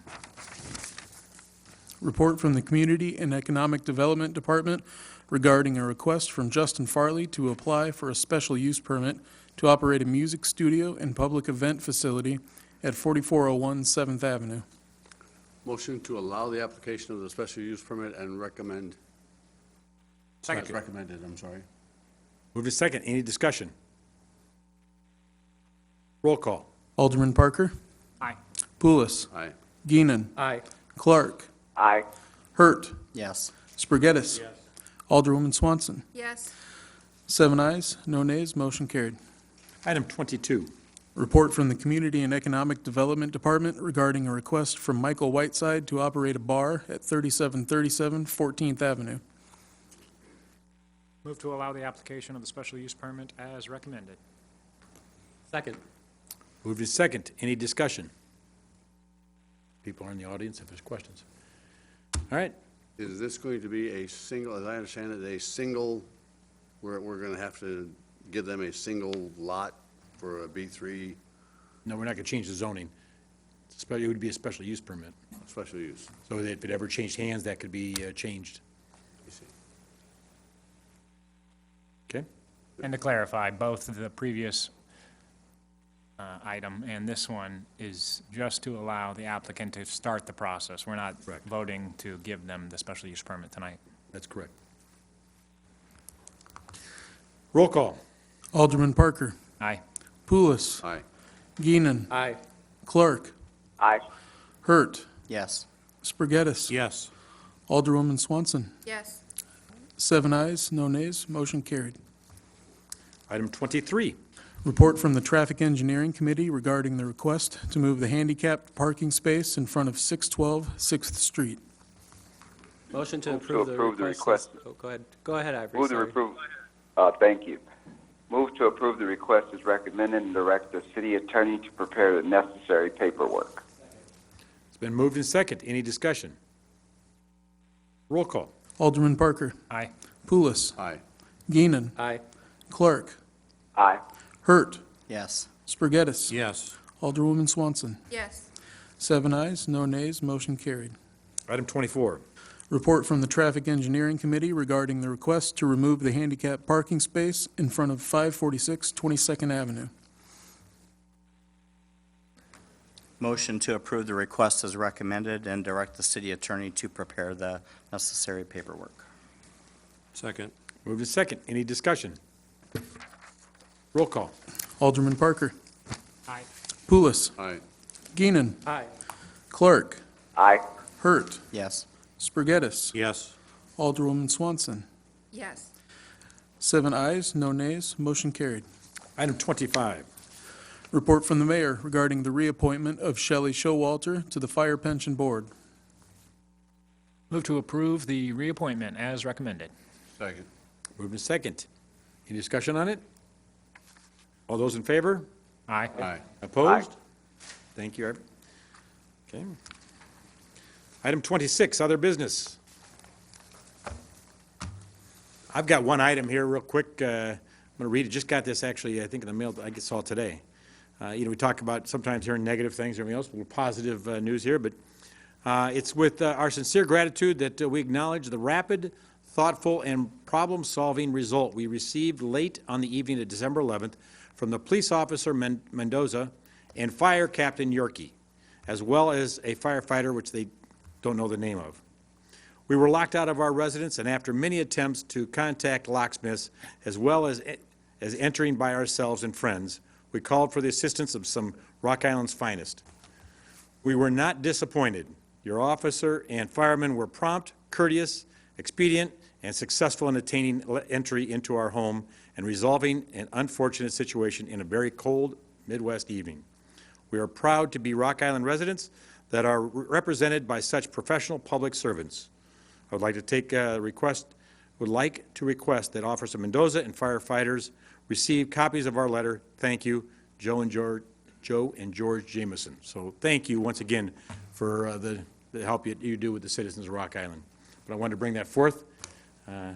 Speaker 4: Report from the Community and Economic Development Department regarding a request from Justin Farley to apply for a special use permit to operate a music studio and public event facility at 4401 7th Avenue.
Speaker 3: Motion to allow the application of the special use permit and recommend.
Speaker 1: Second.
Speaker 3: Recommended, I'm sorry.
Speaker 1: Move to second. Any discussion? Roll call.
Speaker 4: Alderman Parker.
Speaker 2: Aye.
Speaker 4: Poulos.
Speaker 3: Aye.
Speaker 4: Gainin.
Speaker 2: Aye.
Speaker 4: Clark.
Speaker 6: Aye.
Speaker 4: Hurt.
Speaker 10: Yes.
Speaker 4: Geddes.
Speaker 2: Yes.
Speaker 4: Alderwoman Swanson.
Speaker 5: yes,
Speaker 4: 7 ayes, no nays, motion carried.
Speaker 1: Item 22.
Speaker 4: Report from the Community and Economic Development Department regarding a request from Michael Whiteside to operate a bar at 3737 14th Avenue.
Speaker 2: Move to allow the application of the special use permit as recommended.
Speaker 1: Second. Move to second. Any discussion? People are in the audience if there's questions. All right.
Speaker 3: Is this going to be a single, as I understand it, a single, we're going to have to give them a single lot for a B3
Speaker 1: No, we're not going to change the zoning. It would be a special use permit.
Speaker 3: special use?
Speaker 1: So that if it ever changed hands, that could be changed.
Speaker 3: You see.
Speaker 1: Okay?
Speaker 2: And to clarify, both the previous item and this one is just to allow the applicant to start the process. We're not
Speaker 1: Correct.
Speaker 2: voting to give them the special use permit tonight.
Speaker 1: That's correct. Roll call.
Speaker 4: Alderman Parker.
Speaker 2: Aye.
Speaker 4: Poulos.
Speaker 3: Aye.
Speaker 4: Gainin.
Speaker 2: Aye.
Speaker 4: Clark.
Speaker 6: Aye.
Speaker 4: Hurt.
Speaker 10: Yes.
Speaker 4: Geddes.
Speaker 9: Yes.
Speaker 4: Alderwoman Swanson.
Speaker 5: yes,
Speaker 4: 7 ayes, no nays, motion carried.
Speaker 1: Item 23.
Speaker 4: Report from the Traffic Engineering Committee regarding the request to move the handicapped parking space in front of 612 6th Street.
Speaker 19: Motion to
Speaker 6: Move to
Speaker 19: approve the request. Oh, go ahead. Go ahead, Ivory.
Speaker 6: Move to
Speaker 19: Sorry.
Speaker 6: approve, thank you. Move to approve the request as recommended and direct the city attorney to prepare the necessary paperwork.
Speaker 1: It's been moved and second. Any discussion? Roll call.
Speaker 4: Alderman Parker.
Speaker 2: Aye.
Speaker 4: Poulos.
Speaker 3: Aye.
Speaker 4: Gainin.
Speaker 19: Aye.
Speaker 4: Clerk.
Speaker 6: Aye.
Speaker 4: Hurt.
Speaker 10: Yes.
Speaker 4: Spur Geddes.
Speaker 9: Yes.
Speaker 4: Alderwoman Swanson.
Speaker 5: Yes.
Speaker 4: 7 ayes, no nays, motion carried.
Speaker 1: Item 24.
Speaker 4: Report from the Traffic Engineering Committee regarding the request to remove the handicap parking space in front of 546 22nd Avenue.
Speaker 10: Motion to approve the request as recommended and direct the city attorney to prepare the necessary paperwork.
Speaker 9: Second.
Speaker 1: Moved and second. Any discussion? Roll call.
Speaker 4: Alderman Parker.
Speaker 2: Aye.
Speaker 4: Poulos.
Speaker 3: Aye.
Speaker 4: Keenan.
Speaker 19: Aye.
Speaker 4: Clerk.
Speaker 6: Aye.
Speaker 4: Hurt.
Speaker 10: Yes.
Speaker 4: Spur Geddes.
Speaker 9: Yes.
Speaker 4: Alderwoman Swanson.
Speaker 5: Yes.
Speaker 4: 7 ayes, no nays, motion carried.
Speaker 1: Item 25.
Speaker 4: Report from the mayor regarding the reappointment of Shelley Showalter to the Fire Pension Board.
Speaker 2: Move to approve the reappointment as recommended.
Speaker 3: Second.
Speaker 1: Moved and second. Any discussion on it? All those in favor?
Speaker 2: Aye.
Speaker 3: Aye.
Speaker 1: Opposed? Thank you. Okay. Item 26, other business. I've got one item here real quick. I'm going to read it. Just got this actually, I think in the mail, I saw it today. We talk about sometimes hearing negative things, everything else, a little positive news here, but it's with our sincere gratitude that we acknowledge the rapid, thoughtful, and problem-solving result we received late on the evening of December 11th from the police officer Mendoza and fire captain Yorkie, as well as a firefighter which they don't know the name of. We were locked out of our residence, and after many attempts to contact locksmiths, as well as entering by ourselves and friends, we called for the assistance of some Rock Island's finest. We were not disappointed. Your officer and firemen were prompt, courteous, expedient, and successful in attaining entry into our home and resolving an unfortunate situation in a very cold Midwest evening. We are proud to be Rock Island residents that are represented by such professional public servants. I would like to request that Officer Mendoza and firefighters receive copies of our letter. Thank you, Joe and George Jameson. So thank you once again for the help you do with the citizens of Rock Island. But I wanted to bring that forth to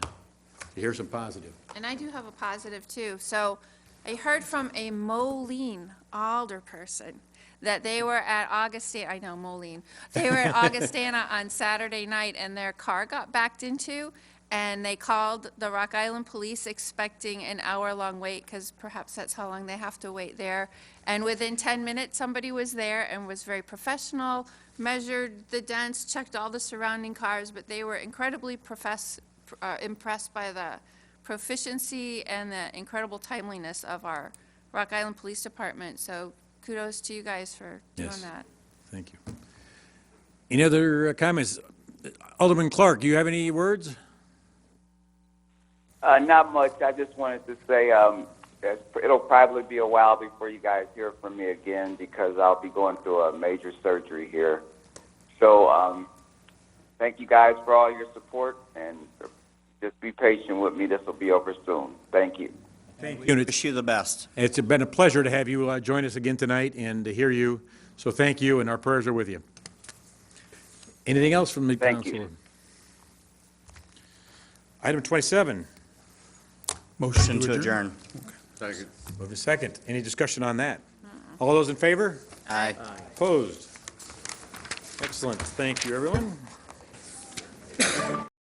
Speaker 1: hear some positive.
Speaker 5: And I do have a positive, too. So I heard from a Moline alderperson that they were at Augustana, I know, Moline. They were at Augustana on Saturday night, and their car got backed into, and they called the Rock Island Police expecting an hour-long wait, because perhaps that's how long they have to wait there. And within 10 minutes, somebody was there and was very professional, measured the dents, checked all the surrounding cars, but they were incredibly impressed by the proficiency and the incredible timeliness of our Rock Island Police Department. So kudos to you guys for doing
Speaker 1: Yes.
Speaker 5: that.
Speaker 1: Thank you. Any other comments? Alderman Clark, do you have any words?
Speaker 6: Not much. I just wanted to say it'll probably be a while before you guys hear from me again because I'll be going through a major surgery here. So thank you guys for all your support, and just be patient with me. This will be over soon. Thank you.
Speaker 1: Thank you.
Speaker 10: Wish you the best.
Speaker 1: It's been a pleasure to have you join us again tonight and to hear you. So thank you, and our prayers are with you. Anything else from the
Speaker 6: Thank
Speaker 1: council?
Speaker 6: you.
Speaker 1: Item 27.
Speaker 4: Motion
Speaker 10: To adjourn.
Speaker 3: Second.
Speaker 1: Move to second. Any discussion on that? All those in favor?
Speaker 10: Aye.
Speaker 1: Opposed? Excellent. Thank you, everyone.